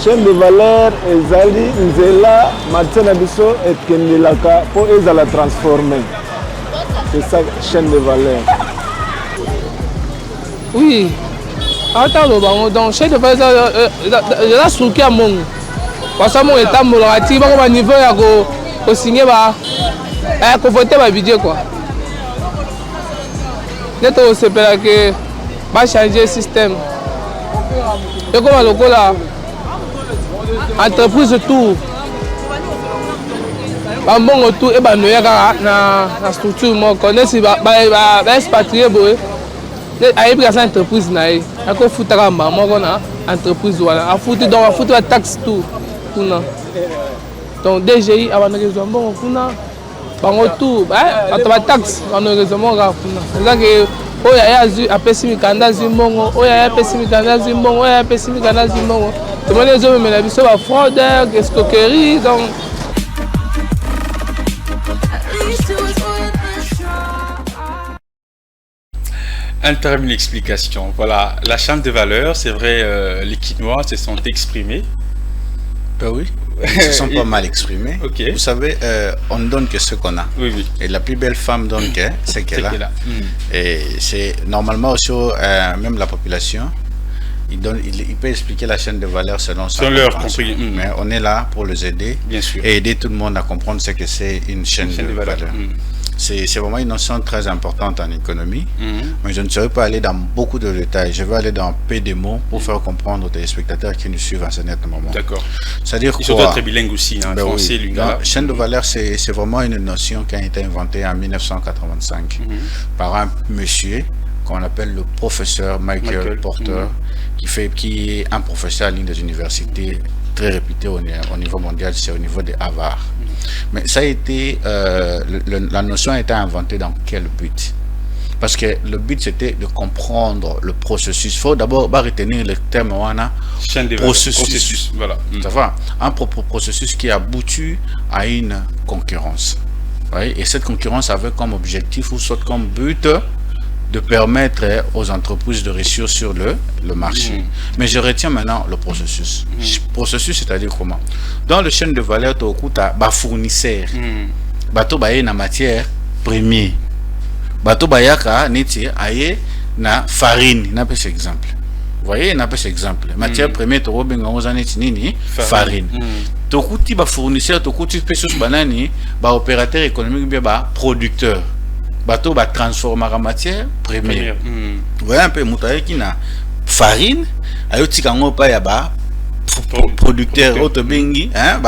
Chaîne de valeurs, ezali nzela matin biso et kendelaka pour ezala transformer. C'est ça, chaîne de valeurs. Oui, attends, donc chaîne de valeurs, la structure à mon. Parce que mon état molati, mon niveau à signer à voter ma budget quoi. Net au CPA que va changer le système. Et comme le là, entreprise tout, bon tout et ben nous y a na structure moi connais si ba expatrié boy. Aïe parce entreprise naïe, à quoi foutre à moi on a entreprise voilà, à foutre donc à foutre la taxe tout. Donc DGI avant de résoudre bon on tout bah la taxe on résoudre c'est ça que oya ya apesi mikanda zimongo oya ya apesi mikanda zimongo oya ya apesi mikanda zimongo tout le monde les hommes mais la biso ba fraudeur escroquerie donc Intermine l'explication. Voilà, la chaîne de valeurs, c'est vrai, les Quinois se sont exprimés. Oui, ils se sont pas mal exprimés. Okay. Vous savez, on ne donne que ce qu'on a. Oui, oui. Et la plus belle femme donne c'est qu'elle a. Et c'est normalement aussi, même la population, il peut expliquer la chaîne de valeurs selon sa compréhension. Mais on est là pour les aider. Bien sûr. Et aider tout le monde à comprendre ce que c'est une chaîne de valeurs. c'est vraiment une notion très importante en économie, mais je ne saurais pas aller dans beaucoup de détails. Je vais aller dans peu de mots pour faire comprendre aux téléspectateurs qui nous suivent en ce net moment. D'accord. C'est-à-dire quoi? Ils sont très bilingues aussi, hein, français, lingala. Chaîne de valeur, c'est vraiment une notion qui a été inventée en 1985 par un monsieur qu'on appelle le professeur Michael Porter, qui est un professeur à l'une des universités très réputé au niveau mondial, c'est au niveau de Harvard. Mais ça a été, la notion a été inventée dans quel but? Parce que le but c'était de comprendre le processus. Il faut d'abord retenir le terme processus. Voilà. Ça va? Un propre processus qui aboutit à une concurrence. Oui? Et cette concurrence avait comme objectif ou soit comme but de permettre aux entreprises de réussir sur le marché. Mais je retiens maintenant le processus. Processus, c'est-à-dire comment? Dans le chaîne de valeur, tu as fournisseur. Bateau baye na matière première. Bateau bayaka neti aye na farine. Na pas exemple. Vous voyez, na pas exemple. Matière première, tu as neti nini farine. Tokuti ba fournisseur, tokuti pesos banani, ba opérateur économique bien ba producteur. Bateau va transformer en matière première. Vous voyez un peu, moutaye qui na farine, ayo tikango pa ya ba producteur autobengi, hein,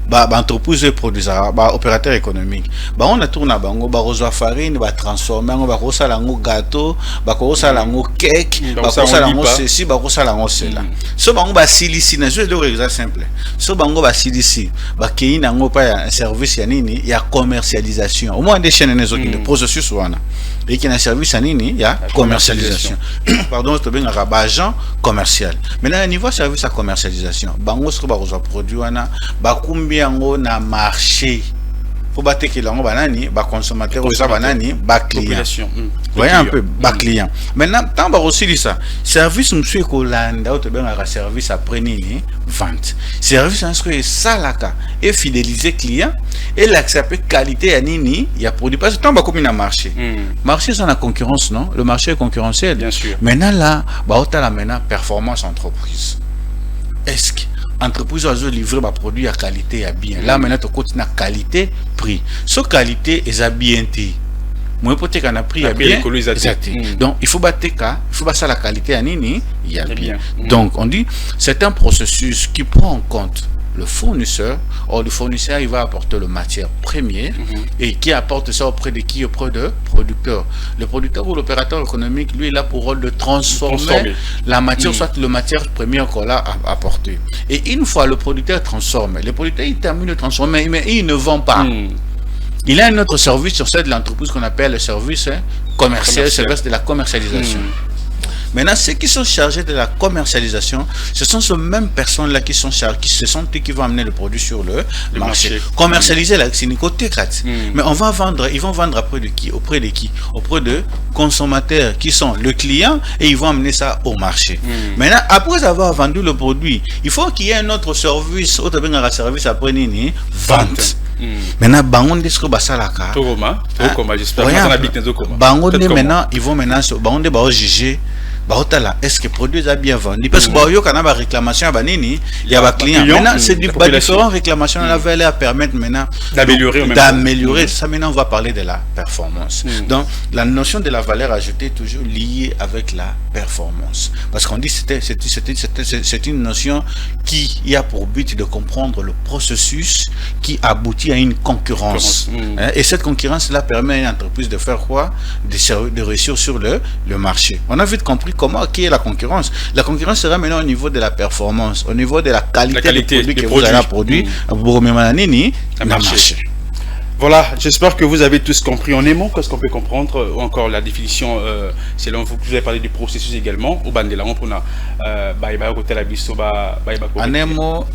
entreprise produisant, opérateur économique. On a tourné à bango, reçoit farine, transformer, reçoit lango gâteau, reçoit lango cake, reçoit lango ceci, reçoit lango cela. Ce bango silici, je vais dire exemple simple. Ce bango silici, qui nango pas un service yanini, il y a commercialisation. Au moins des chaînes de processus wana. Et qui a un service yanini, il y a commercialisation. Pardon, je bien un agent commercial. Maintenant au niveau service à commercialisation, bango ce que reçoit produit wana, combien na marché faut battre que l'ango banani ba consommateur ou ça banani ba client. Voyez un peu ba client. Maintenant tant ba aussi ça service monsieur Kolanda ou te ben un service après nini vente. Service inscrit salaka et fidéliser client et l'accepter qualité à nini il y a produit parce que tant ba comme na marché. Marché c'est la concurrence non? Le marché est concurrentiel. Bien sûr. Maintenant là ba autant la maintenant performance entreprise. Est-ce que entreprise a livré ma produit à qualité à bien. Là maintenant tu continues à qualité prix. Ce qualité est bien dit. Moi peut-être qu'on a pris à bien. Exact. Donc il faut battre ça la qualité à nini il y a bien. Donc on dit c'est un processus qui prend en compte le fournisseur. Or le fournisseur il va apporter le matière première et qui apporte ça auprès de qui? Auprès de producteur. Le producteur ou l'opérateur économique lui il a pour rôle de transformer la matière soit la matière première qu'on a apportée. Et une fois le producteur transforme, le producteur il termine de transformer mais il ne vend pas. Il a un autre service sur cette de l'entreprise qu'on appelle le service commercial, service de la commercialisation. Maintenant, ceux qui sont chargés de la commercialisation, ce sont ces mêmes personnes-là qui sont chargées, qui vont amener le produit sur le marché. Commercialiser, c'est une côté 4. Mais on va vendre, ils vont vendre auprès de qui? Auprès de qui? Auprès de consommateurs qui sont le client et ils vont amener ça au marché. Maintenant, après avoir vendu le produit, il faut qu'il y ait un autre service, autre service après nini, vente. Maintenant, bangon de ce que basalaka. Bangon de maintenant, ils vont maintenant, bangon de bao juger. Est-ce que le produit est bien vendu? Parce que il y a des réclamations à il y a des clients. Maintenant, c'est différentes réclamations à permettre maintenant d'améliorer. Ça, maintenant, on va parler de la performance. Donc, la notion de la valeur ajoutée est toujours liée avec la performance. Parce qu'on dit que c'est une notion qui a pour but de comprendre le processus qui aboutit à une concurrence. Et cette concurrence-là permet à une entreprise de faire quoi? De réussir sur le marché. On a vite compris comment qui est la concurrence. La concurrence sera maintenant au niveau de la performance, au niveau de la qualité du produit que vous allez produire pour le marché. Voilà, j'espère que vous avez tous compris en émo. Qu'est-ce qu'on peut comprendre? Ou encore la définition, c'est là où vous avez parlé du processus également. Au bandela, on prend en émo,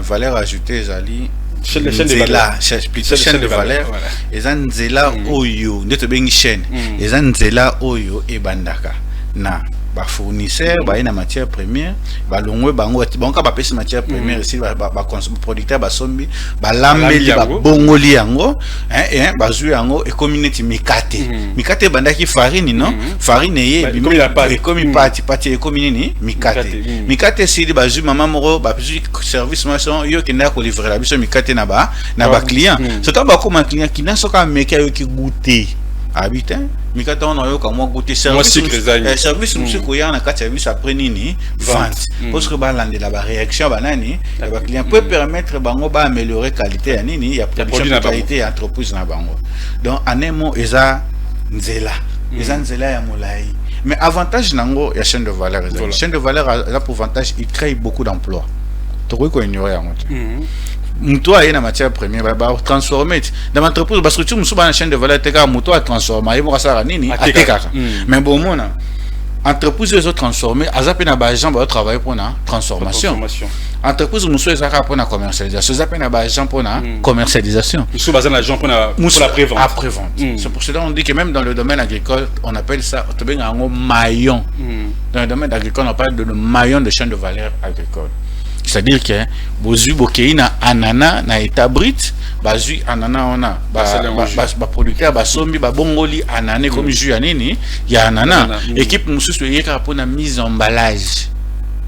valeur ajoutée, Zali. Chaîne de valeur. Et Zanzela Oyo, n'est-ce pas une chaîne? Et Zanzela Oyo et Bandaka. Na ba fournisseur ba ina matière première ba longwe bango bango ba pesa matière première ici ba producteur ba sombi ba lambeli ba bongoli yango ba zu yango et community mikate bandaki farine non farine ye comme pati comme nini mikate sidi ba zu mama moro ba service maçon yo ki na ko livrer la biso mikate na ba client c'est quand ba comme client qui na soka meka yo ki goûter habitant mikata on a eu comme goûter service monsieur koya na ka service après nini vente parce que ba lande la réaction banani ba client peut permettre bango ba améliorer qualité ya nini ya production de qualité entreprise na bango donc anemo eza nzela ya molai mais avantage nango ya chaîne de valeur chaîne de valeur a pour avantage il crée beaucoup d'emplois to ko ignorer yango muto a une matière première ba transformer dans l'entreprise parce que tu muso ba na chaîne de valeur teka muto a transformer il sara nini ateka mais bon mona entreprise les autres transformer azape na ba gens ba travailler pour na transformation entreprise muso ezaka pour na commercialisation azape na ba gens pour na commercialisation muso bazana agent pour la prévente c'est pour cela on dit que même dans le domaine agricole on appelle ça un maillon dans le domaine agricole on parle de le maillon de chaîne de valeur agricole. C'est-à-dire que bozu bokeina anana na étabrit bazu anana ona ba producteur ba sombi ba bongoli anane comme jus ya nini ya anana équipe mususu yeka pona mise en emballage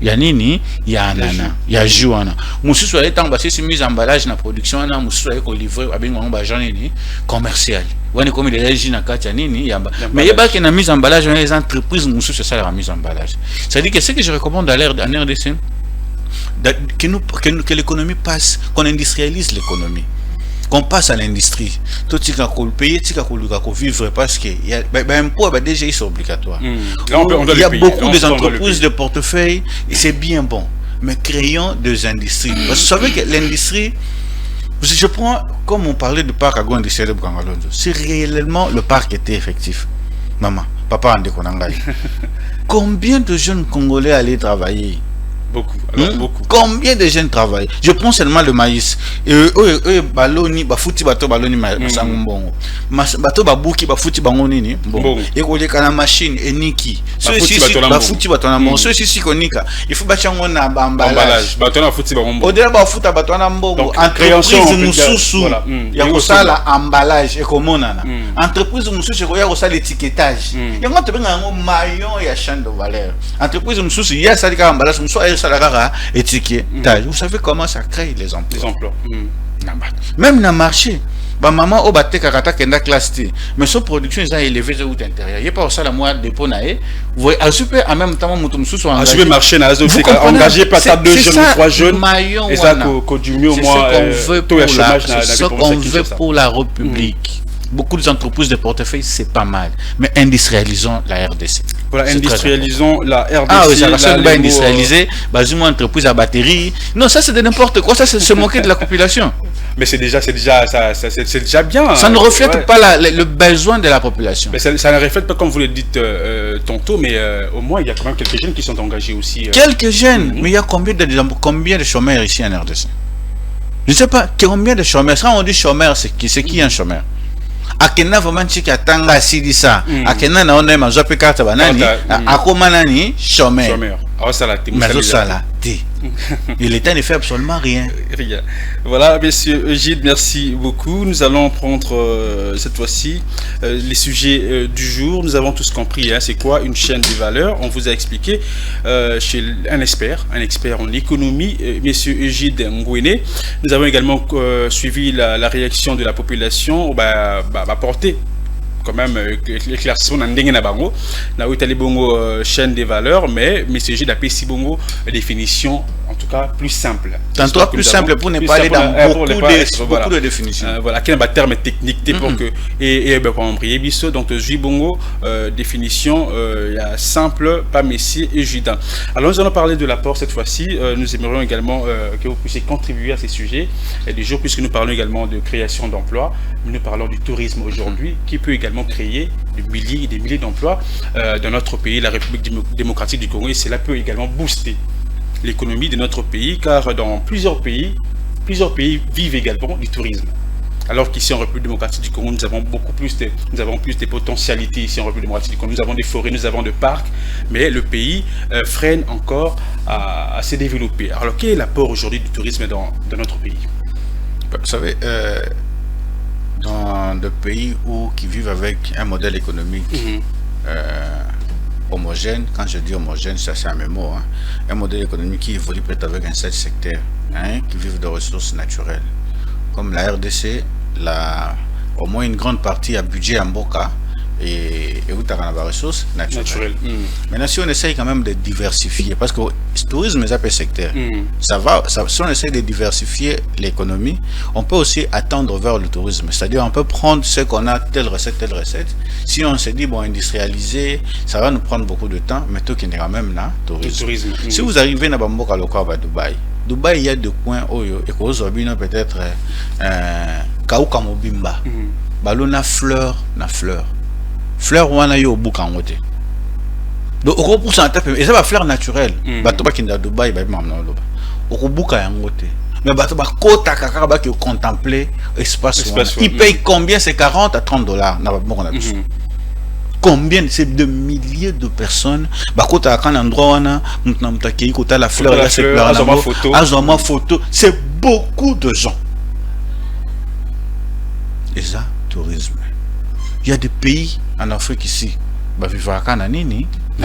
ya nini ya anana ya jus ana mususu ale tanga basi mise en emballage na production ana mususu ale ko livrer abengo ba gens nini commercial wani comme il est na kati ya nini ya mais yeba que na mise en emballage les entreprises mususu ça la mise en emballage c'est-à-dire que ce que je recommande à l'ère en RDC que l'économie passe, qu'on industrialise l'économie, qu'on passe à l'industrie. Tout ce qu'on paye, tout ce qu'on vivre, parce que l'impôt déjà c'est obligatoire. Il y a beaucoup d'entreprises de portefeuille et c'est bien bon, mais créons des industries. Parce que vous savez que l'industrie, je prends, comme on parlait du parc agro-industriel de Bukangalondo, si réellement le parc était effectif, maman, papa Andekonangai, combien de jeunes Congolais allaient travailler? Beaucoup, beaucoup. Combien de jeunes travaillent? Je prends seulement le maïs. Baloni, bafuti bato baloni masangumbongo. Bato babuki bafuti bango nini? Bon. Et kana machine eniki. Ceux-ci bafuti bato na mbongo. Ceux-ci konika. Il faut bachango na emballage. Bato na futi bango. Odela bafuta bato na mbongo. Entreprise mususu. Ya kosala emballage ekomonana. Entreprise mususu ya kosala étiquetage. Yango tobenga ngo maillon ya chaîne de valeur. Entreprise mususu ya salika emballage mususu étiquetage. Vous savez comment ça crée les emplois. Même dans le marché, maman au batte karata kenda classe T, mais son production est élevée de route intérieure. Il y a pas ça la moitié de ponae. Vous voyez, super en même temps mutumsu soit engagé. Super marché na engagé pas table 2 jeunes, 3 jeunes. Et ça qu'au du mieux au moins ce qu'on veut pour la République. Beaucoup d'entreprises de portefeuille, c'est pas mal. Mais industrialisons la RDC. Voilà, industrialisons la RDC. Ah oui, ça va industrialiser. Basons une entreprise à batterie. Non, ça c'est de n'importe quoi. Ça c'est se moquer de la population. Mais c'est déjà bien. Ça ne reflète pas le besoin de la population. Mais ça ne reflète pas comme vous le dites tantôt, mais au moins il y a quand même quelques jeunes qui sont engagés aussi. Quelques jeunes, mais il y a combien de chômeurs ici en RDC? Je ne sais pas combien de chômeurs. Quand on dit chômeur, c'est qui un chômeur? Akena vraiment chiki atanga sidisa akena na ona mazope carte banani akoma nani chômeur et l'État ne fait absolument rien. Voilà, monsieur Gilles, merci beaucoup. Nous allons prendre cette fois-ci les sujets du jour. Nous avons tous compris c'est quoi une chaîne de valeur. On vous a expliqué chez un expert en économie, monsieur Gilles Ngouene. Nous avons également suivi la réaction de la population porter quand même l'éclaircissement dans ndenge na bango na utali bongo chaîne des valeurs, mais monsieur Gilles a si bongo définition en tout cas plus simple. Tantôt plus simple pour ne pas aller dans beaucoup de définitions. Voilà, qui est un terme technique pour que et comprendre biso donc Jui bongo définition simple pas messier et Judas. Alors nous allons parler de l'apport cette fois-ci. Nous aimerions également que vous puissiez contribuer à ces sujets et du jour, puisque nous parlons également de création d'emplois, nous parlons du tourisme aujourd'hui qui peut également créer des milliers et des milliers d'emplois dans notre pays, la République démocratique du Congo, et cela peut également booster l'économie de notre pays, car dans plusieurs pays vivent également du tourisme. Alors qu'ici en République démocratique du Congo, nous avons plus de potentialités ici en République démocratique du Congo. Nous avons des forêts, nous avons des parcs, mais le pays freine encore à se développer. Alors quel est l'apport aujourd'hui du tourisme dans notre pays? Vous savez, dans des pays qui vivent avec un modèle économique homogène, quand je dis homogène, ça c'est un même mot, hein, un modèle économique qui évolue peut-être avec un seul secteur, hein, qui vivent de ressources naturelles. Comme la RDC, au moins une grande partie a budget en Boka et où tu as des ressources naturelles. Maintenant, si on essaye quand même de diversifier, parce que le tourisme est un secteur, si on essaye de diversifier l'économie, on peut aussi attendre vers le tourisme. C'est-à-dire, on peut prendre ce qu'on a, telle recette. Si on se dit, bon, industrialiser, ça va nous prendre beaucoup de temps, mais tout qui n'est quand même là, tourisme. Si vous arrivez dans Bamboka, à Dubaï, il y a deux coins où il y a peut-être Kauka Mobimba. Balona fleur. Fleur wana yo buka ngote. Donc au pour ça et ça va fleur naturelle. Bato ba kinda Dubaï ba mamna loba. Au buka ya ngote. Mais bato ba kota kaka ba que contempler espace. Il paye combien? C'est 40 à 30 dollars na ba bon combien c'est de milliers de personnes ba kota kan endroit wana mutna mutaki kota la fleur là c'est fleur la photo, c'est beaucoup de gens. Et ça tourisme. Il y a des pays en Afrique ici, le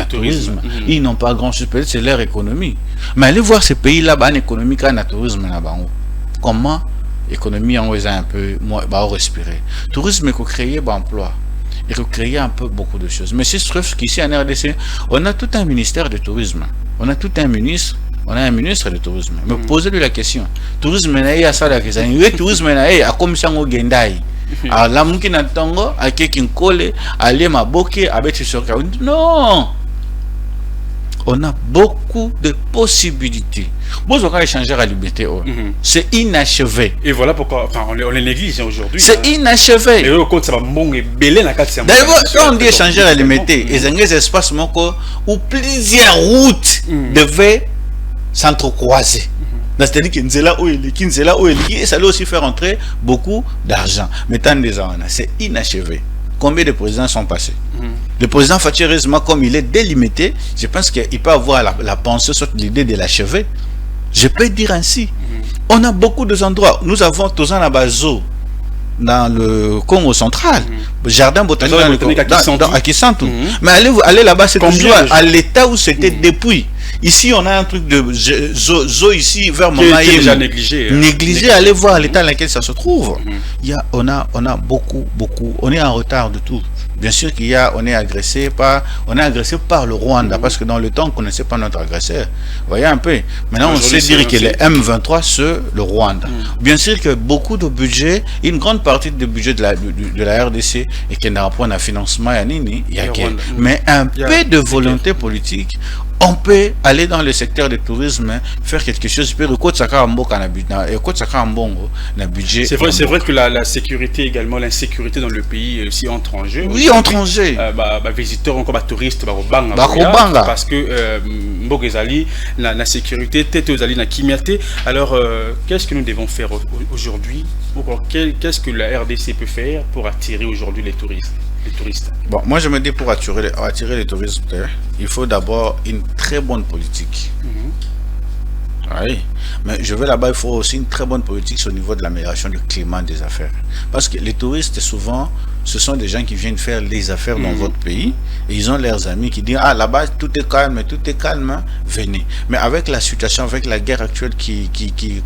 tourisme. Ils n'ont pas grand chose, peut-être c'est leur économie. Mais allez voir ces pays-là, en économie, quand le tourisme là-bas. Comment l'économie en un peu respirer. Tourisme, il faut créer emploi. Il faut créer un peu beaucoup de choses. Mais c'est sûr qu'ici en RDC, on a tout un ministère de tourisme. On a tout un ministre. On a un ministre de tourisme. Mais posez-lui la question. Tourisme, il y a ça, le tourisme, il y a comme ça, il y a alors là mouki na tongo a quelqu'un collé aller maboke avec sur non, on a beaucoup de possibilités. Bon, on va échanger à liberté. C'est inachevé. Et voilà pourquoi on les néglige aujourd'hui. C'est inachevé. Et au compte ça va monter belé na carte. D'ailleurs, on dit échanger à liberté et dans des espaces où plusieurs routes devaient s'entrecroiser. C'est-à-dire qu'il y a ça doit aussi faire entrer beaucoup d'argent. Mais tant des ans, c'est inachevé. Combien de présidents sont passés? Le président Fatou Rezma, comme il est délimité, je pense qu'il peut avoir la pensée sur l'idée de l'achever. Je peux dire ainsi. On a beaucoup d'endroits. Nous avons tous un abazo dans le Congo central, jardin botanique dans le Congo, à Kisantu. Mais allez là-bas, c'est toujours à l'état où c'était depuis. Ici, on a un truc de zoo ici vers Monaï. Déjà négligé. Négligé, allez voir l'état dans lequel ça se trouve. On a beaucoup. On est en retard de tout. Bien sûr on est agressé par le Rwanda, parce que dans le temps, on ne connaissait pas notre agresseur. Vous voyez un peu. Maintenant, on sait dire que les M23, c'est le Rwanda. Bien sûr que beaucoup de budget, une grande partie du budget de la RDC, et qu'il n'y a pas de financement, mais un peu de volonté politique. On peut aller dans le secteur du tourisme, faire quelque chose. C'est vrai que la sécurité également, l'insécurité dans le pays aussi entre en jeu. Oui, entre en jeu. Visiteurs, encore touristes, parce que la sécurité, tête aux alliés, na kimiate. Alors, qu'est-ce que nous devons faire aujourd'hui? Qu'est-ce que la RDC peut faire pour attirer aujourd'hui les touristes? Bon, moi je me dis pour attirer les touristes, il faut d'abord une très bonne politique. Oui, mais je veux là-bas, il faut aussi une très bonne politique au niveau de l'amélioration du climat des affaires. Parce que les touristes, souvent, ce sont des gens qui viennent faire les affaires dans votre pays et ils ont leurs amis qui disent, ah là-bas, tout est calme, venez. Mais avec la situation, avec la guerre actuelle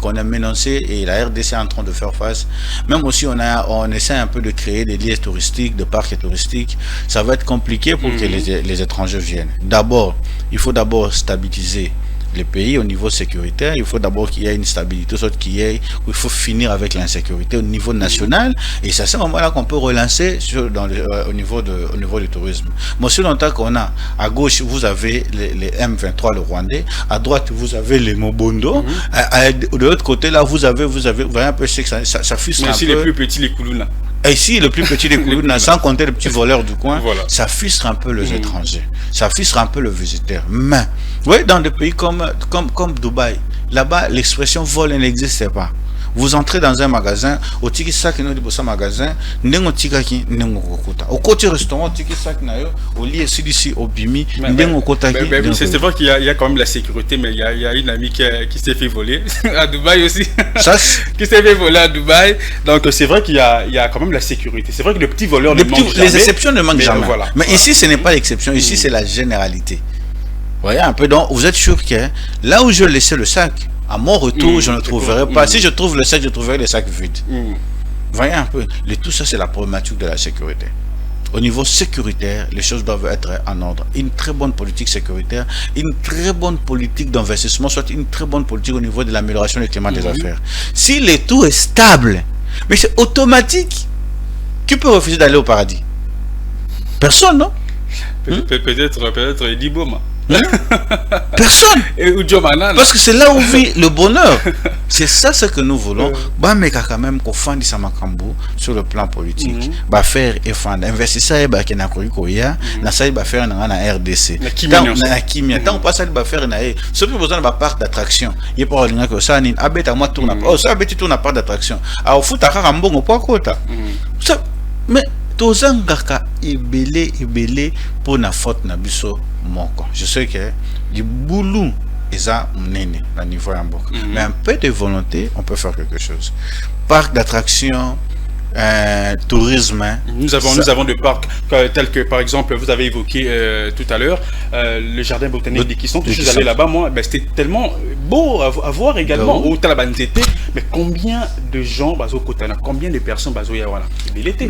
qu'on a menacée et la RDC est en train de faire face, même aussi on essaie un peu de créer des lieux touristiques, de parcs touristiques, ça va être compliqué pour que les étrangers viennent. D'abord, il faut d'abord stabiliser les pays au niveau sécuritaire. Il faut d'abord qu'il y ait une stabilité, il faut finir avec l'insécurité au niveau national, et c'est à ce moment-là qu'on peut relancer au niveau du tourisme. Mais aussi longtemps qu'on a à gauche vous avez les M23 le Rwandais, à droite vous avez les Mobondo, de l'autre côté là vous voyez un peu ça frustre un peu. Mais ici les plus petits, les Koulouna. Et ici, le plus petit des Koulouna, sans compter les petits voleurs du coin, ça frustre un peu les étrangers, ça frustre un peu le visiteur. Mais, oui, dans des pays comme Dubaï, là-bas, l'expression vol n'existe pas. Vous entrez dans un magasin, au tiki sac no di bossa magasin, ndengo tika ki ndengo kokuta. Au côté restaurant tiki sac na yo, au lit ici au bimi, ndengo kota ki. C'est vrai qu'il y a quand même la sécurité, mais il y a une amie qui s'est fait voler à Dubaï aussi. Ça qui s'est fait voler à Dubaï. Donc c'est vrai qu'il y a quand même la sécurité. C'est vrai que le petit voleur ne manque jamais. Les exceptions ne manquent jamais. Voilà. Mais ici ce n'est pas l'exception, ici c'est la généralité. Vous voyez un peu, donc vous êtes sûr que là où je laissais le sac, à mon retour, je ne trouverai pas. Si je trouve le sac, je trouverai le sac vide. Vous voyez un peu, tout ça c'est la problématique de la sécurité. Au niveau sécuritaire, les choses doivent être en ordre. Une très bonne politique sécuritaire, une très bonne politique d'investissement, soit une très bonne politique au niveau de l'amélioration du climat des affaires. Si le tout est stable, mais c'est automatique, qui peut refuser d'aller au paradis? Personne, non? Peut-être Eddie Boma. Personne. Parce que c'est là où vit le bonheur. C'est ça ce que nous voulons. Mais quand même qu'on fasse Samakambo sur le plan politique, bah faire et faire investisseur et bah qui n'a pas eu quoi, na ça va faire na RDC. Na kimia. Tant on passe à bah faire na ce que besoin de part d'attraction. Il pour dire que ça ni abet à moi tourne pas. Oh ça abet tourne part d'attraction. Ah au foot à Rambongo pas quota. Ça mais tozangaka ebele pour na faute na biso moko. Je sais que du boulot eza mnene à niveau ya mboka. Mais un peu de volonté, on peut faire quelque chose. Parc d'attraction, tourisme. Nous avons des parcs tels que par exemple vous avez évoqué tout à l'heure le jardin botanique des Kissons. Je suis allé là-bas moi, c'était tellement beau à voir également au Talabanzete. Mais combien de gens combien de personnes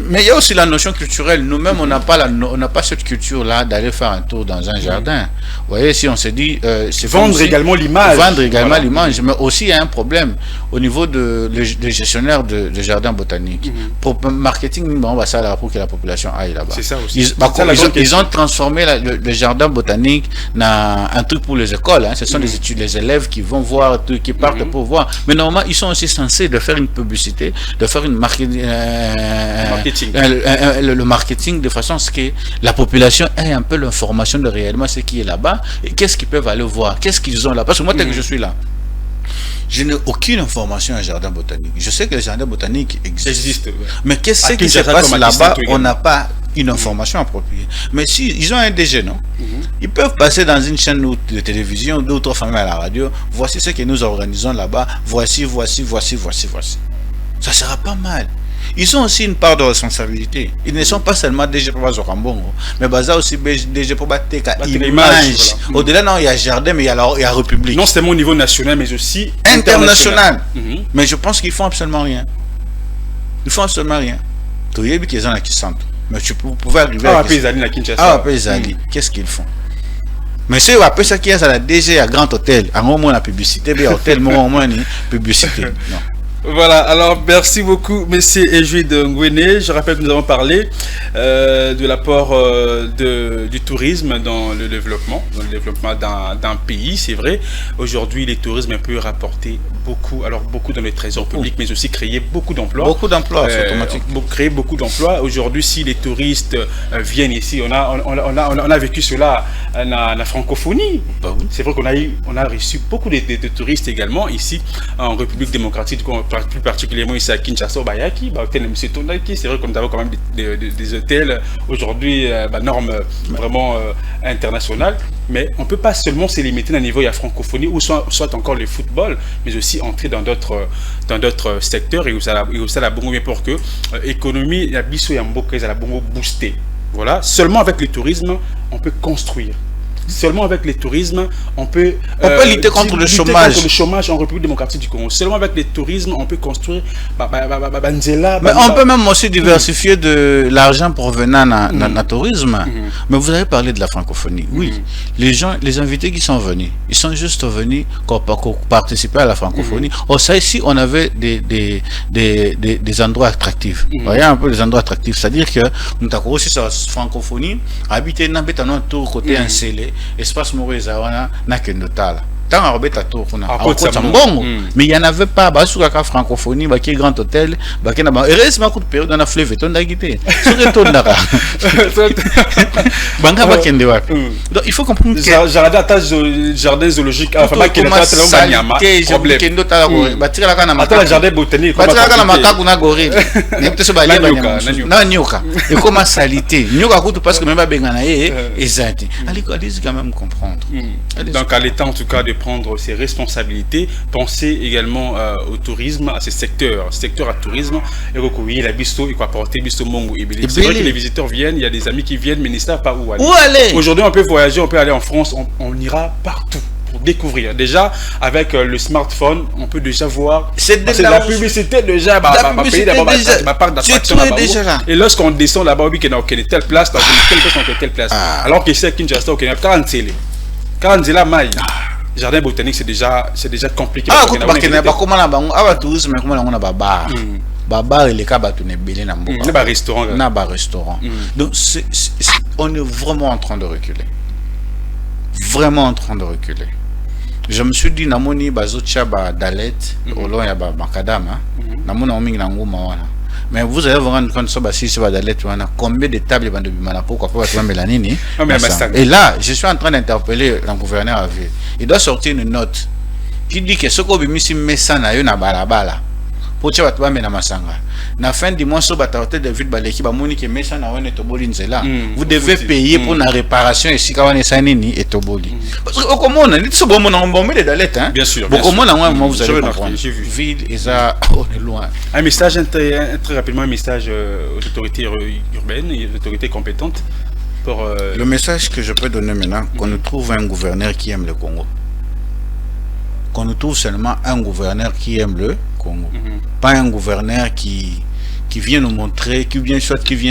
mais il y a aussi la notion culturelle. Nous-mêmes on n'a pas cette culture là d'aller faire un tour dans un jardin. Vous voyez, si on se dit vendre également l'image. Vendre également l'image, mais aussi il y a un problème au niveau des gestionnaires de jardins botaniques. Pour marketing, ça pour que la population aille là-bas. C'est ça aussi. Ils ont transformé le jardin botanique dans un truc pour les écoles. Ce sont les élèves qui vont voir, qui partent pour voir. Mais normalement, ils sont aussi censés de faire une publicité, de faire une marketing. Le marketing de façon à ce que la population ait un peu l'information de réellement ce qui est là-bas et qu'est-ce qu'ils peuvent aller voir, qu'est-ce qu'ils ont là. Parce que moi, tel que je suis là, je n'ai aucune information à jardin botanique. Je sais que les jardins botaniques existent. Mais qu'est-ce qui se passe là-bas? On n'a pas une information appropriée. Mais si ils ont un DG, non? Ils peuvent passer dans une chaîne de télévision, d'autres familles à la radio. Voici ce que nous organisons là-bas. Voici. Ça sera pas mal. Ils ont aussi une part de responsabilité. Ils ne sont pas seulement DG pour Zokambongo, mais Baza aussi DG pour battre l'image. Au-delà, non, il y a jardin, mais il y a République. Non seulement au niveau national, mais aussi international. Mais je pense qu'ils font absolument rien. Ils font absolument rien. Tu y es qu'ils ont qui sentent. Mais tu pouvais arriver à qu'est-ce qu'ils font? Mais c'est après ça qu'il y a la DG à grand hôtel, à un moment la publicité, mais hôtel, au moins publicité. Non. Voilà, alors merci beaucoup monsieur Ejuid Ngwene. Je rappelle que nous avons parlé de l'apport du tourisme dans le développement d'un pays, c'est vrai. Aujourd'hui, le tourisme peut rapporter beaucoup dans le trésor public, mais aussi créer beaucoup d'emplois. Beaucoup d'emplois, c'est automatique. Créer beaucoup d'emplois. Aujourd'hui, si les touristes viennent ici, on a vécu cela dans la francophonie. C'est vrai qu'on a reçu beaucoup de touristes également ici en République démocratique du Congo. Plus particulièrement ici à Kinshasa, au Bayaki, c'est vrai que nous avons quand même des hôtels aujourd'hui, normes vraiment internationales, mais on ne peut pas seulement se limiter à un niveau de la francophonie ou soit encore le football, mais aussi entrer dans d'autres secteurs et où ça la bongo bien pour que l'économie, la biso yamboka, ça la bongo booster. Voilà, seulement avec le tourisme, on peut construire. Seulement avec le tourisme, on peut lutter contre le chômage en République démocratique du Congo. Seulement avec le tourisme, on peut construire mais on peut même aussi diversifier de l'argent provenant dans le tourisme. Mais vous avez parlé de la francophonie. Oui, les invités qui sont venus, ils sont juste venus pour participer à la francophonie. Ça ici, on avait des endroits attractifs. Vous voyez un peu les endroits attractifs. C'est-à-dire que nous avons aussi sur la francophonie, habiter dans un tour côté Ncélé. Espace Maurice Zawana n'a qu'un total. tant à Robert Tour, on a bon. Mais il n'y en avait pas. Bah, sur la francophonie, bah, qui est grand hôtel, bah, qui n'a pas. Heureusement, coup de période, on a fleuve, on a guité. Sur le tour d'ara. Banga, bah, qui donc, il faut comprendre que. Jardin zoologique, enfin, pas qu'il y a un problème. Attends, jardin botanique. Et comment salité parce que même quand même comprendre. Donc à l'État en tout cas de prendre ses responsabilités, penser également au tourisme, à ces secteurs à tourisme et recourir la bisto et quoi porter bisto mongo et c'est vrai que les visiteurs viennent, il y a des amis qui viennent mais ne savent pas où aller. Aujourd'hui on peut voyager, on peut aller en France, on ira partout pour découvrir. Déjà avec le smartphone, on peut déjà voir la publicité déjà et lorsqu'on descend là-bas on est telle place, telle place. Alors que c'est Kinshasa, on est 40 là maille. Jardin botanique c'est déjà compliqué. Restaurant. Donc on est vraiment en train de reculer. Vraiment en train de reculer. Je me suis dit namoni bazocha ba dalet olo ya ba makadam namona omingi na nguma wana. Mais vous allez vous rendre compte sur si va dalet wana combien de tables vont de bimala pourquoi pas tu vas nini. Et là, je suis en train d'interpeller le gouverneur à ville. Il doit sortir une note qui dit que ce qu'on bimisi mesa na yo na balabala. Pour tu vas mena masanga. Na fin du mois so bataote de ville baleki ba moni ke mesa na wana toboli nzela. Vous devez payer pour la réparation ici quand on est sanini et toboli. Parce que comment on dit so bon on bombe de dalet hein. Bien sûr. Comment là moi vous allez comprendre. Ville et ça on est loin. Un message très rapidement un message aux autorités urbaines et aux autorités compétentes pour le message que je peux donner maintenant qu'on nous trouve un gouverneur qui aime le Congo. Qu'on nous trouve seulement un gouverneur qui aime le Congo. Pas un gouverneur qui vient nous montrer, qui vient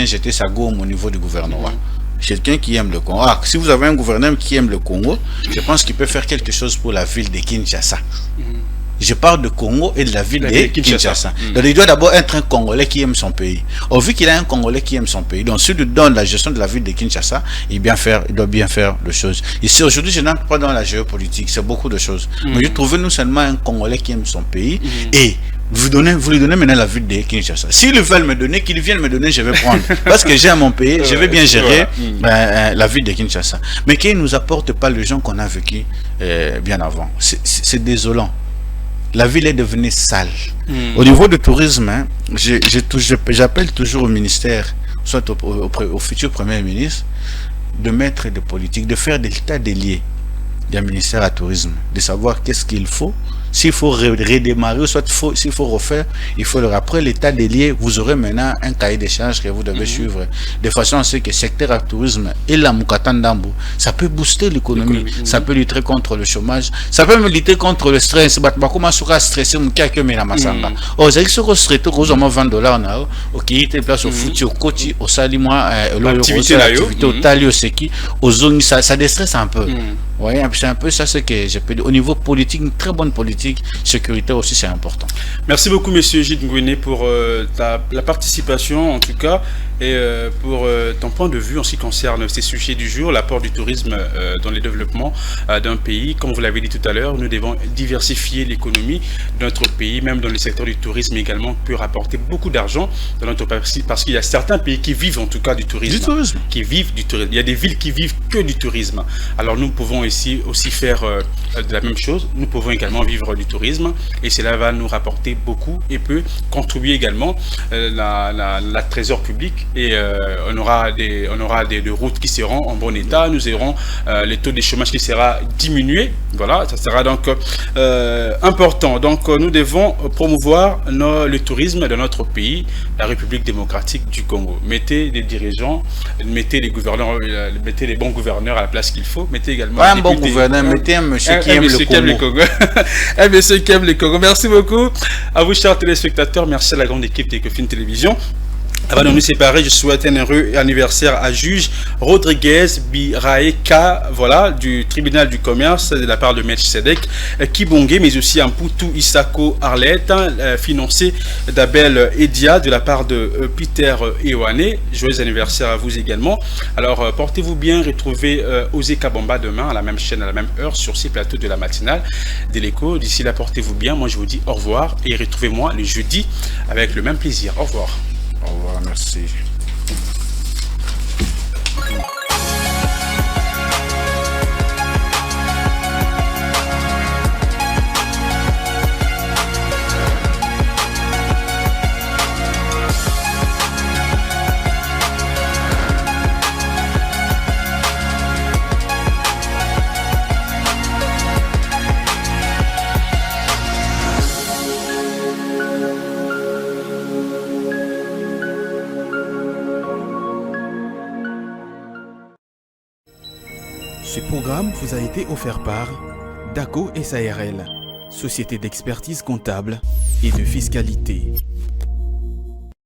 jeter sa gomme au niveau du gouvernement. Quelqu'un qui aime le Congo. Ah, si vous avez un gouverneur qui aime le Congo, je pense qu'il peut faire quelque chose pour la ville de Kinshasa. Je parle de Congo et de la ville de Kinshasa. Donc il doit d'abord être un Congolais qui aime son pays. Au vu qu'il a un Congolais qui aime son pays, donc s'il lui donne la gestion de la ville de Kinshasa, il doit bien faire les choses. Ici aujourd'hui, je n'entre pas dans la géopolitique, c'est beaucoup de choses. Mais je trouve nous seulement un Congolais qui aime son pays et vous lui donnez maintenant la ville de Kinshasa. S'ils veulent me donner, qu'ils viennent me donner, je vais prendre. Parce que j'aime mon pays, je vais bien gérer la ville de Kinshasa. Mais qu'il ne nous apporte pas les gens qu'on a vécu bien avant. C'est désolant. La ville est devenue sale. Au niveau du tourisme, hein, j'appelle toujours au ministère, soit au futur Premier ministre, de mettre des politiques, de faire des états des liés du ministère à tourisme, de savoir qu'est-ce qu'il faut. S'il faut redémarrer, soit s'il faut refaire, il faut le après l'état des liés, vous aurez maintenant un cahier de charges que vous devez suivre. De façon à ce que le secteur à tourisme et la Mukatandambu, ça peut booster l'économie, ça peut lutter contre le chômage, ça peut lutter contre le stress. Comment sera stressé oh, c'est que stressé, vous avez $20 ok, il te place au foot, au côté, au salimois, l'activité au tali, au seki, au zone, ça déstresse un peu. Ouais, c'est un peu ça ce que je peux dire. Au niveau politique, une très bonne politique, sécurité aussi, c'est important. Merci beaucoup, monsieur Gilles Ngouéné, pour la participation, en tout cas, et pour ton point de vue en ce qui concerne ces sujets du jour, l'apport du tourisme dans le développement d'un pays. Comme vous l'avez dit tout à l'heure, nous devons diversifier l'économie de notre pays, même dans le secteur du tourisme également, peut rapporter beaucoup d'argent dans notre pays, parce qu'il y a certains pays qui vivent en tout cas du tourisme. Qui vivent du tourisme. Il y a des villes qui vivent que du tourisme. Alors nous pouvons ici aussi faire de la même chose. Nous pouvons également vivre du tourisme et cela va nous rapporter beaucoup et peut contribuer également la trésor public et on aura des routes qui seront en bon état, nous aurons le taux de chômage qui sera diminué. Voilà, ça sera donc important. Donc nous devons promouvoir le tourisme de notre pays, la République démocratique du Congo. Mettez les dirigeants, mettez les gouverneurs, mettez les bons gouverneurs à la place qu'il faut, mettez également un bon gouverneur, mettez un monsieur qui aime le Congo. Un monsieur qui aime le Congo. Merci beaucoup à vous, chers téléspectateurs. Merci à la grande équipe d'Ecofin Télévision. Avant de nous séparer, je souhaite un heureux anniversaire à juge Rodriguez Biraeka, voilà, du tribunal du commerce de la part de Maître Sedek Kibonge, mais aussi à Mputu Isako Arlette, financé d'Abel Edia de la part de Peter Ewane. Joyeux anniversaire à vous également. Alors, portez-vous bien, retrouvez Osé Kabamba demain à la même chaîne, à la même heure, sur ces plateaux de la matinale de l'Écho. D'ici là, portez-vous bien. Moi, je vous dis au revoir et retrouvez-moi le jeudi avec le même plaisir. Au revoir. Au revoir, merci. Ce programme vous a été offert par DACO SARL, Société d'expertise comptable et de fiscalité.